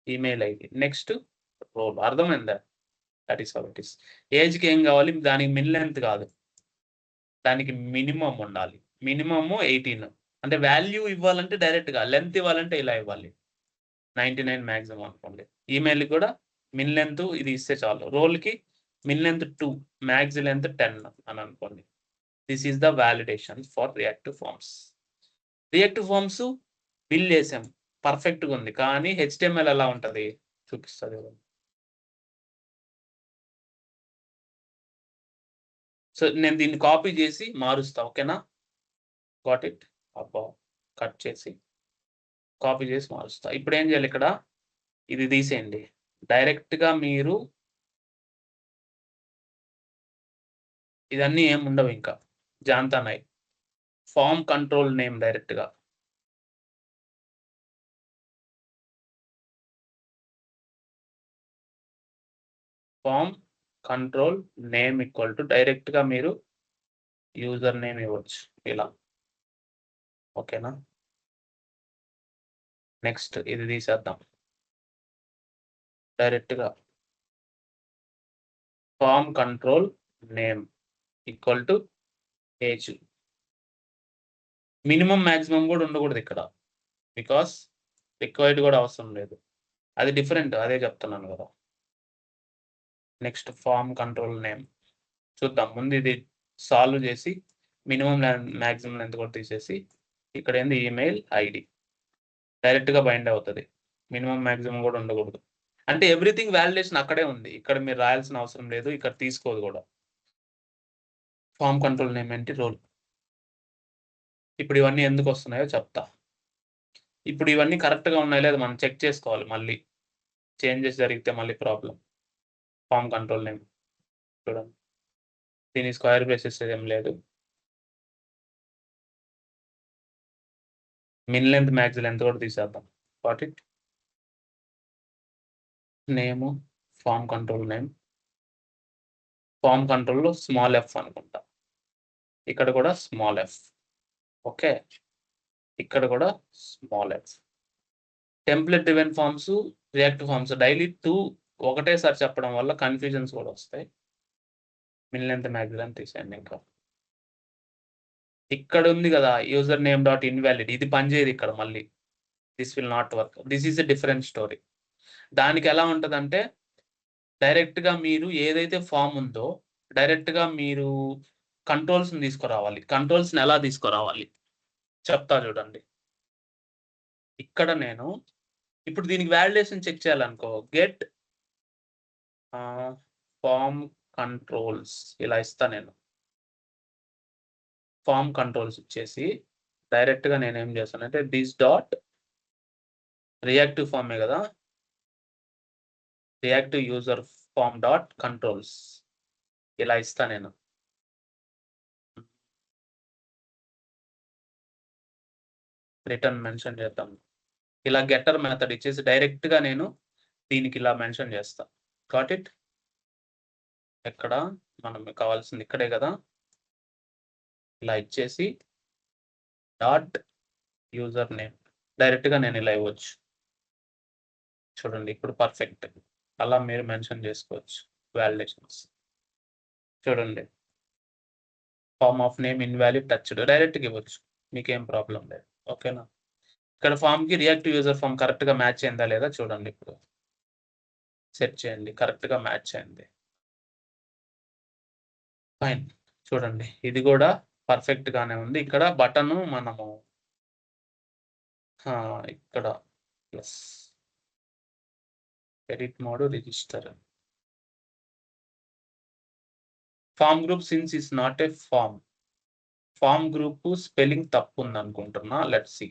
email ID. Next role. అర్థమైందా? That is how it is. ఏజ్కి ఏం కావాలి? దానికి మిన్ లెంత్ కాదు, దానికి మినిమం ఉండాలి. మినిమము 18. అంటే వాల్యూ ఇవ్వాలంటే డైరెక్ట్గా, లెంత్ ఇవ్వాలంటే ఇలా ఇవ్వాలి. 99 మ్యాక్సిమం అనుకోండి. ఈమెయిల్కి కూడా మిన్ లెంత్ ఇది ఇస్తే చాలు. రోల్కి మిన్ లెంత్ 2, మ్యాక్స్ లెంత్ 10 అని అనుకోండి. This is the validation for reactive forms. Reactive forms build చేసాం, పర్ఫెక్ట్గా ఉంది. కానీ HTML ఎలా ఉంటుంది చూపిస్తుంది. సో నేను దీన్ని కాపీ చేసి మారుస్తా. ఓకేనా? Got it. అబ్బా, కట్ చేసి కాపీ చేసి మారుస్తా. ఇప్పుడు ఏం చేయాలి? ఇక్కడ ఇది తీసేయండి. డైరెక్ట్గా మీరు ఇదన్నీ ఏం ఉండవు, ఇంకా జాంతానాయ్. ఫార్మ్ కంట్రోల్ నేమ్ డైరెక్ట్గా form control name equal to డైరెక్ట్గా మీరు యూజర్ నేమ్ ఇవ్వచ్చు ఇలా. ఓకేనా? నెక్స్ట్ ఇది తీసేద్దాం. డైరెక్ట్గా form control name equal to age. Minimum maximum కూడా ఉండకూడదు ఇక్కడ, బికాస్ రిక్వైర్డ్ కూడా అవసరం లేదు. అది డిఫరెంట్, అదే చెప్తున్నాను కదా. నెక్స్ట్ ఫార్మ్ కంట్రోల్ నేమ్ చూద్దాం. ముందు ఇది సాల్వ్ చేసి మినిమం మ్యాక్సిమం లెంత్ కూడా తీసేసి ఇక్కడ ఏంది ఈమెయిల్ ఐడి డైరెక్ట్గా బైండ్ అవుతుంది. మినిమం మ్యాక్సిమం కూడా ఉండకూడదు. అంటే ఎవ్రీథింగ్ వాలిడేషన్ అక్కడే ఉంది, ఇక్కడ మీరు రాయాల్సిన అవసరం లేదు, ఇక్కడ తీసుకోదు కూడా. ఫార్మ్ కంట్రోల్ నేమ్ ఏంటి? రోల్. ఇప్పుడు ఇవన్నీ ఎందుకు వస్తున్నాయో చెప్తా. ఇప్పుడు ఇవన్నీ కరెక్ట్గా ఉన్నాయో లేదో మనం చెక్ చేసుకోవాలి. మళ్ళీ చేంజెస్ జరిగితే మళ్ళీ ప్రాబ్లం. ఫార్మ్ కంట్రోల్ నేమ్ చూడండి, దీని స్క్వేర్ బ్రేసెస్ ఏం లేదు. మిన్ లెంత్ మ్యాక్స్ లెంత్ కూడా తీసేద్దాం. What it name form control name. Form కంట్రోల్లో స్మాల్ ఎఫ్ అనుకుంటా, ఇక్కడ కూడా స్మాల్ ఎఫ్. ఓకే, ఇక్కడ కూడా small F. Template driven forms, reactive forms daily 2 ఒకటేసారి చెప్పడం వల్ల కన్ఫ్యూజన్స్ కూడా వస్తాయి. మిన్ లెంత్ మ్యాక్స్ లెంత్ తీసేయండి. ఇంకా ఇక్కడ ఉంది కదా యూజర్ నేమ్ డాట్ ఇన్వాలిడ్, ఇది పనిచేయదు ఇక్కడ. మళ్ళీ this will not work. This is a different story. దానికి ఎలా ఉంటుందంటే డైరెక్ట్గా మీరు ఏదైతే ఫామ్ ఉందో డైరెక్ట్గా మీరు కంట్రోల్స్ని తీసుకురావాలి. కంట్రోల్స్ని ఎలా తీసుకురావాలి చెప్తా చూడండి. ఇక్కడ నేను ఇప్పుడు దీనికి వాలిడేషన్ చెక్ చేయాలనుకో, గెట్ ఫార్మ్ కంట్రోల్స్ ఇలా ఇస్తా. నేను ఫార్మ్ కంట్రోల్స్ ఇచ్చేసి డైరెక్ట్గా నేను ఏం చేస్తానంటే దిస్ డాట్ రియాక్టివ్ ఫార్మే కదా, reactive user form dot controls ఇలా ఇస్తా. నేను రిటర్న్ మెన్షన్ చేద్దాం. ఇలా గెటర్ మెథడ్ ఇచ్చేసి డైరెక్ట్గా నేను దీనికి ఇలా మెన్షన్ చేస్తా. Got it. ఎక్కడ మనం కావాల్సింది ఇక్కడే కదా, ఇలా ఇచ్చేసి డాట్ యూజర్ నేమ్ డైరెక్ట్గా నేను ఇలా ఇవ్వచ్చు. చూడండి ఇప్పుడు పర్ఫెక్ట్. అలా మీరు మెన్షన్ చేసుకోవచ్చు వాలిడేషన్స్. చూడండి form of name invalid touched డైరెక్ట్గా ఇవ్వచ్చు, మీకేం ప్రాబ్లం లేదు. ఓకేనా? ఇక్కడ ఫామ్కి రియాక్టివ్ యూజర్ ఫామ్ కరెక్ట్గా మ్యాచ్ అయిందా లేదా చూడండి. ఇప్పుడు సెట్ చేయండి, కరెక్ట్గా మ్యాచ్ అయింది. ఫైన్. చూడండి ఇది కూడా పర్ఫెక్ట్ గానే ఉంది. ఇక్కడ బటన్ మనము ఇక్కడ plus edit mode register form group since is not a form. Form group spelling తప్పు ఉంది అనుకుంటున్నా. Let's see.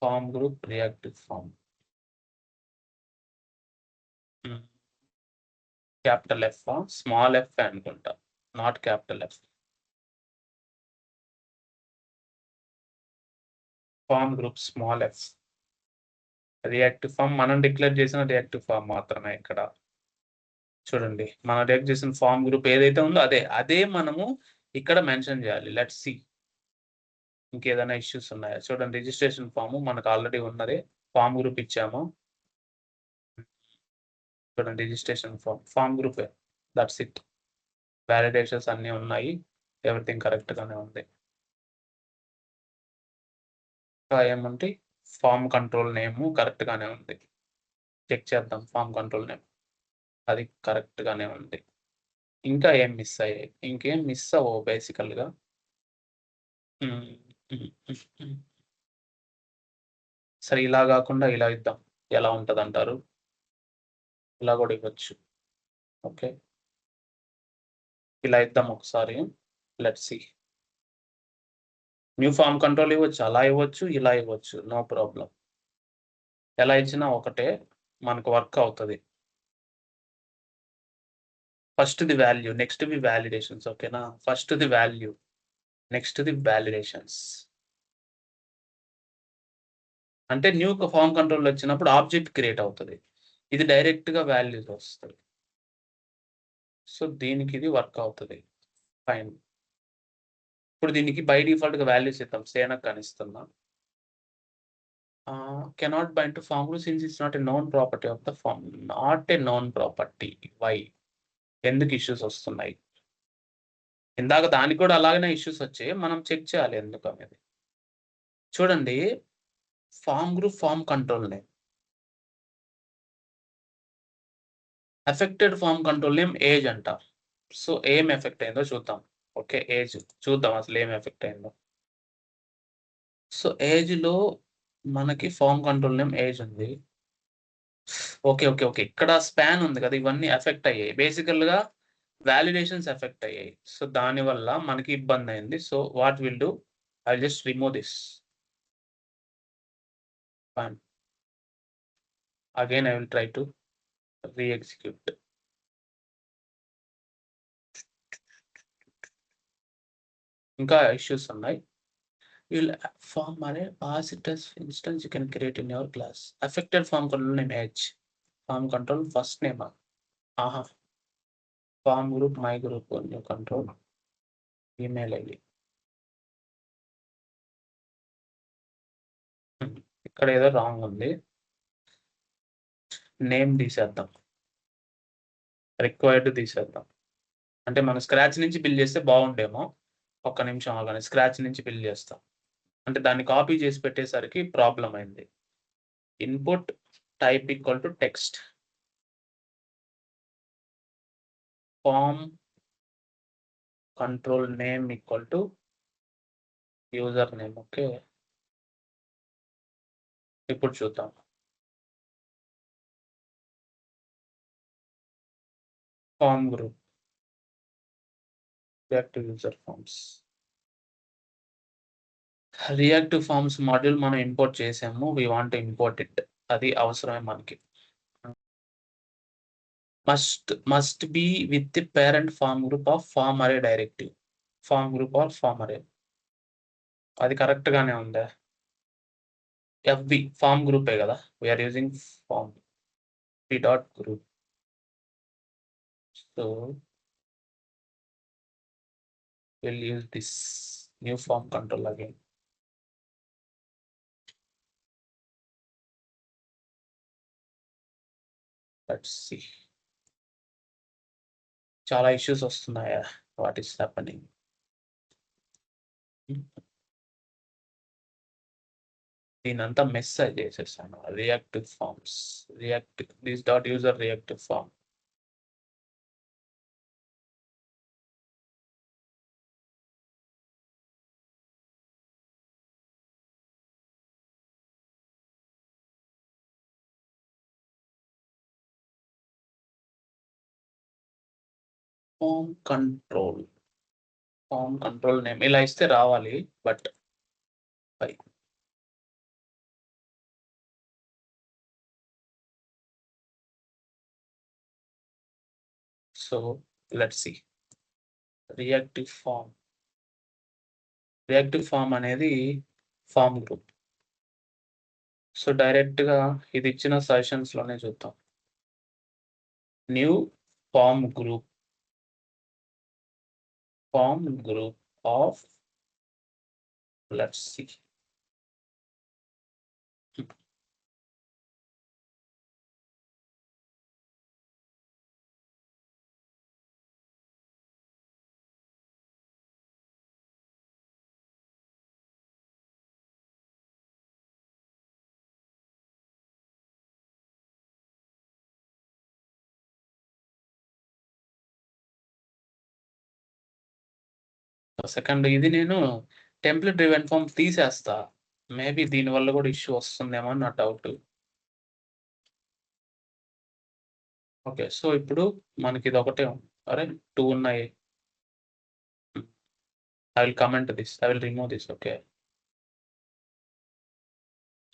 Form group reactive form capital F, small F అనుకుంటా, not capital F. Form group small F. Reactive form మనం declare చేసిన reactive form మాత్రమే ఇక్కడ. చూడండి, మనం రియాక్ట్ చేసిన ఫామ్ గ్రూప్ ఏదైతే ఉందో అదే మనము ఇక్కడ మెన్షన్ చేయాలి. లెట్స్ సి ఇంకేదైనా ఇష్యూస్ ఉన్నాయా. చూడండి, రిజిస్ట్రేషన్ ఫామ్ మనకు ఆల్రెడీ ఉన్నది, ఫామ్ గ్రూప్ ఇచ్చాము. చూడండి, registration form group, that's it. Validations అన్నీ ఉన్నాయి, ఎవ్రీథింగ్ కరెక్ట్ గానే ఉంది. ఏమంటే ఫామ్ కంట్రోల్ నేమ్ కరెక్ట్ గానే ఉంది. చెక్ చేద్దాం, ఫామ్ కంట్రోల్ నేమ్ అది కరెక్ట్ గానే ఉంది. ఇంకా ఏం మిస్ అయ్యాయి? ఇంకేం మిస్ అవ్వవు బేసికల్గా. సరే, ఇలా కాకుండా ఇలా ఇద్దాం, ఎలా ఉంటుంది అంటారు? ఇలా కూడా ఇవ్వచ్చు. ఓకే, ఇలా ఇద్దాం ఒకసారి. Let's see. New form control ఇవ్వచ్చు, అలా ఇవ్వచ్చు, ఇలా ఇవ్వచ్చు, నో ప్రాబ్లం. ఎలా ఇచ్చినా ఒకటే, మనకు వర్క్ అవుతుంది. First the value, next the validations. ఓకేనా, first the value, next the validations. అంటే న్యూ ఫామ్ కంట్రోల్ వచ్చినప్పుడు ఆబ్జెక్ట్ క్రియేట్ అవుతుంది, ఇది డైరెక్ట్గా వాల్యూస్ వస్తుంది. సో దీనికి ఇది వర్క్ అవుతుంది. ఫైన్. ఇప్పుడు దీనికి బై డిఫాల్ట్గా వాల్యూస్ ఇద్దాం. సేనక్ అని ఇస్తున్నా. Cannot bind to form group since it's not a known property of the form. Not a known property. Why? ఎందుకు ఇష్యూస్ వస్తున్నాయి? ఇందాక దానికి కూడా అలాగనే ఇష్యూస్ వచ్చాయి, మనం చెక్ చేయాలి ఎందుకు అనేది. చూడండి, form group form control name, affected form control name age అంట. సో ఏం ఎఫెక్ట్ అయిందో చూద్దాం. ఓకే, ఏజ్ చూద్దాం అసలు ఏం ఎఫెక్ట్ అయిందో. సో ఏజ్లో మనకి ఫామ్ కంట్రోల్ నేమ్ ఏజ్ ఉంది. ఓకే ఓకే ఓకే, ఇక్కడ స్పాన్ ఉంది కదా, ఇవన్నీ ఎఫెక్ట్ అయ్యాయి. బేసికల్గా వ్యాలిడేషన్స్ ఎఫెక్ట్ అయ్యాయి. సో దానివల్ల మనకి ఇబ్బంది అయింది. So what will do, I just remove this. Fine. Again I will try to re-execute. ఇంకా ఇష్యూస్ ఉన్నాయి. You'll form array, pass it as instance you can create in your class. Affected form control name age. Form control first name. Form group, my group, new control, email ID. ఇక్కడ ఏదో wrong ఉంది, name తీసేద్దాం, required తీసేద్దాం. అంటే మనం scratch నుంచి bill చేస్తే బాగుండేమో. ఒక్క నిమిషం అలానే స్క్రాచ్ నుంచి బిల్ చేస్తాం. అంటే దాన్ని కాపీ చేసి పెట్టేసరికి ప్రాబ్లం అయింది. Input type equal to text, form control name equal to user name. Okay, ఇప్పుడు చూద్దాం. Form group, reactive user forms, reactive forms module మనం ఇంపోర్ట్ చేసాము. We want to import it, అది అవసరమే మనకి. Must be with the parent form group of form array directive. Form group or form array, అది correct గానే ఉందా? FB form గ్రూపే కదా, we're using form P dot group. So we'll use this new form control again. Let's see. చాలా issues వస్తున్నాయా? What is happening? దీనంతా message చేసేసాను. Reactive forms, reactive this dot user reactive form. Form control name ఇలా ఇస్తే రావాలి, but so let's see reactive form అనేది form group. So డైరెక్ట్గా ఇది ఇచ్చిన సజెషన్స్ లోనే చూద్దాం. New form group of let's see second ఇది నేను టెంప్లెట్ డ్రివెన్ ఫామ్ తీసేస్తా. మేబీ దీనివల్ల కూడా ఇష్యూ వస్తుందేమో అని నా డౌట్. ఓకే, సో ఇప్పుడు మనకి ఇది ఒకటే అరే 2 ఉన్నాయి. I will comment this, I will remove this. Okay,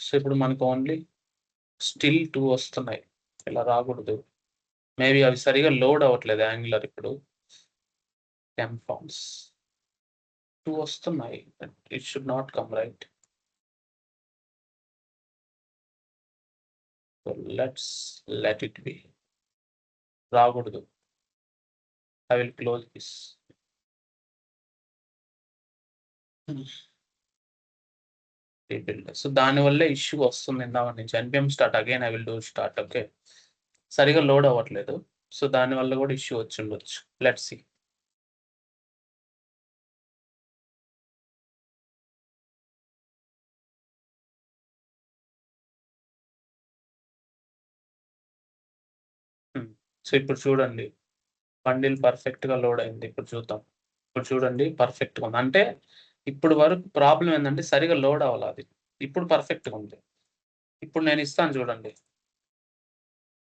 so ఇప్పుడు మనకు ఓన్లీ స్టిల్ 2 వస్తున్నాయి. ఇలా రాకూడదు. మేబీ అవి సరిగా లోడ్ అవ్వట్లేదు యాంగులర్. ఇప్పుడు టెంప్ ఫామ్స్ 2 వస్తున్నాయి. It should not come right. So let it be. రాకూడదు. I will close this. So దానివల్ల ఇష్యూ వస్తుంది ఇందాక నుంచి. npm start again I will do start. Okay, సరిగా లోడ్ అవ్వట్లేదు. సో దానివల్ల కూడా ఇష్యూ వచ్చి ఉండొచ్చు. Let's see. సో ఇప్పుడు చూడండి, బండిల్ పర్ఫెక్ట్ గా లోడ్ అయింది. ఇప్పుడు చూద్దాం. ఇప్పుడు చూడండి పర్ఫెక్ట్ గా ఉంది. అంటే ఇప్పుడు వరకు ప్రాబ్లం ఏంటంటే సరిగా లోడ్ అవ్వాలి. అది ఇప్పుడు పర్ఫెక్ట్ గా ఉంది. ఇప్పుడు నేను ఇస్తాను చూడండి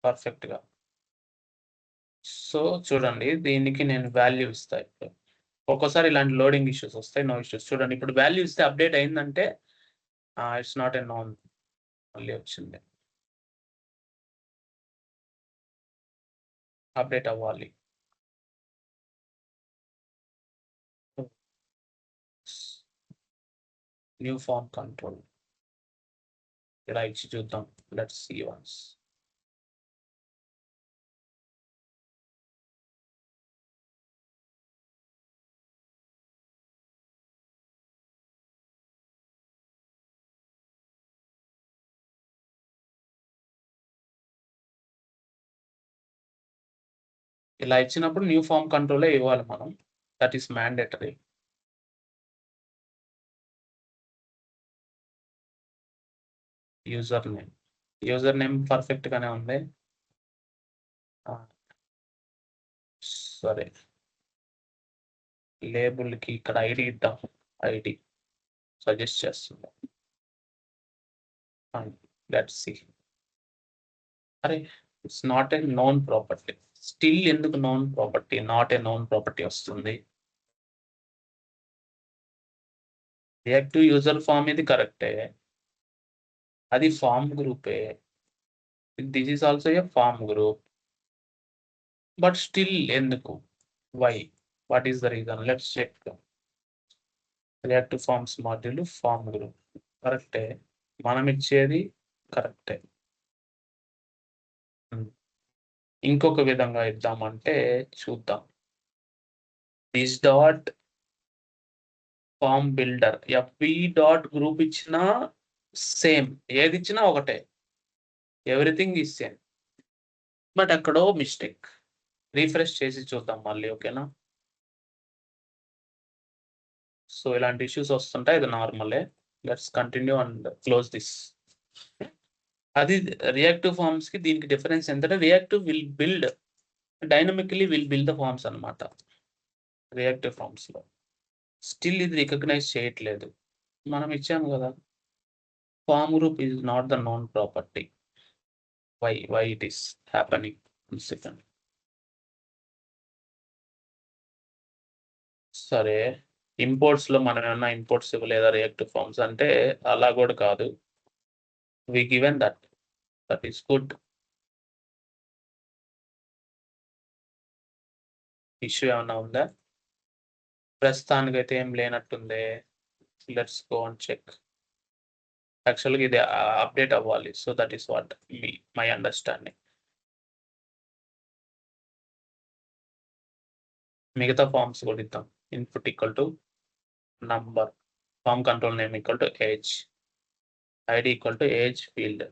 పర్ఫెక్ట్ గా. సో చూడండి, దీనికి నేను వాల్యూ ఇస్తాను. ఇప్పుడు ఒక్కోసారి ఇలాంటి లోడింగ్ ఇష్యూస్ వస్తాయి. No issues. చూడండి, ఇప్పుడు వాల్యూ ఇస్తే అప్డేట్ అయిందంటే ఇట్స్ నాట్ ఎ నాన్. మళ్ళీ వచ్చింది. అప్డేట్ అవ్వాలి. న్యూ ఫామ్ కంట్రోల్ ఇలా ఇచ్చి చూద్దాం. Let's see once. ఇలా ఇచ్చినప్పుడు న్యూ ఫామ్ కంట్రోలే ఇవ్వాలి మనం. That is mandatory. User name perfect గానే ఉంది. సరే, లేబుల్ కి ఇక్కడ ఐడి ఇద్దాం. ఐడి సజెస్ట్ చేస్తుంది. Let's see. అరే, it's not a known property. Still ఎందుకు known property, not a known property వస్తుంది? రియాక్టివ్ యూజర్ ఫామ్ ఇది కరెక్టే, అది ఫామ్ గ్రూపే. This is also a form group. But still ఎందుకు? Why? What is the reason? Let's check. Reactive forms module form group కరెక్టే, మనం ఇచ్చేది కరెక్టే. ఇంకొక విధంగా ఇద్దామంటే చూద్దాం. This dot form builder F B dot group ఇచ్చినా సేమ్, ఏది ఇచ్చినా ఒకటే, ఎవ్రీథింగ్ ఈజ్ సేమ్. బట్ అక్కడో మిస్టేక్. రీఫ్రెష్ చేసి చూద్దాం మళ్ళీ. ఓకేనా? సో ఇలాంటి ఇష్యూస్ వస్తుంటాయి, ఇది నార్మలే. Let's continue and close this. అది రియాక్టివ్ ఫార్మ్స్ కి దీనికి డిఫరెన్స్ ఏంటంటే reactive will build dynamically the forms అన్నమాట. రియాక్టివ్ ఫార్మ్స్ లో స్టిల్ ఇది రికగ్నైజ్ చేయట్లేదు. మనం ఇచ్చాము కదా, form group is not the known property. Why it is happening? Second. సరే, ఇంపోర్ట్స్ లో మనం ఏమన్నా ఇంపోర్ట్స్ ఇవ్వలేదా రియాక్టివ్ ఫార్మ్స్ అంటే? అలా కూడా కాదు. We given that is good. Issue ఏమన్నా ఉందా? ప్రస్తుతానికైతే ఏం లేనట్టుంది. Let's go and check. యాక్చువల్‌గా ఇది అప్డేట్ అవ్వాలి. So that is what my understanding. మిగతా ఫార్మ్స్ కూడా ఇద్దాం. Input equal to number, form control name equal to age, ID equal to age field.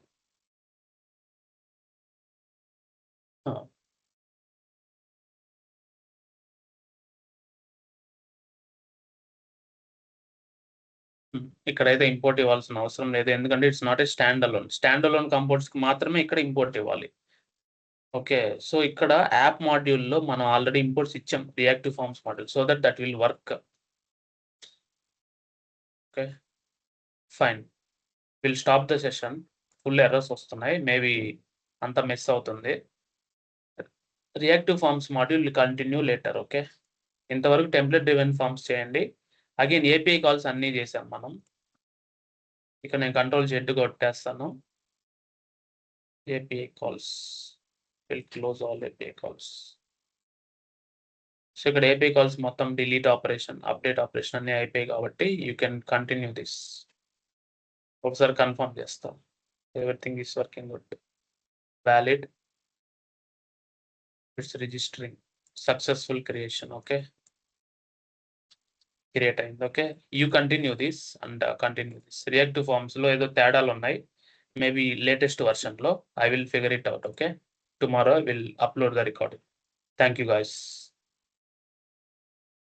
ఇక్కడైతే ఇంపోర్ట్ ఇవ్వాల్సిన అవసరం లేదు. ఎందుకంటే it's not a stand alone. Stand alone కంపోర్ట్స్‌కి మాత్రమే ఇక్కడ ఇంపోర్ట్ ఇవ్వాలి. ఓకే. సో ఇక్కడ యాప్ మాడ్యూల్‌లో మనం ఆల్రెడీ ఇంపోర్ట్స్ ఇచ్చాం. Reactive forms module. So that will work. Okay. Fine. Will stop the session. Full errors వస్తున్నాయి. మేబీ అంతా మిస్ అవుతుంది. Reactive forms module will continue later. Okay. ఇంతవరకు టెంప్లేట్ డ్రివెన్ ఫార్మ్స్ చేయండి. Again API calls అన్నీ చేసాం మనం. ఇక నేను కంట్రోల్ జెడ్ కొట్టేస్తాను. API calls. We'll close all API calls. So ఇక్కడ API calls మొత్తం డిలీట్ ఆపరేషన్, అప్డేట్ ఆపరేషన్ అన్నీ అయిపోయాయి కాబట్టి యూ కెన్ కంటిన్యూ దిస్. ఒకసారి కన్ఫర్మ్ చేస్తాం. Everything is working good. Valid. It's registering. Successful creation. Okay. Create అయింది. Okay. You continue this and continue this. రియాక్టివ్ ఫార్మ్స్‌లో ఏదో తేడాలు ఉన్నాయి. మేబీ లేటెస్ట్ వర్షన్‌లో I will figure it out. Okay. Tomorrow I will upload the recording. Thank you guys.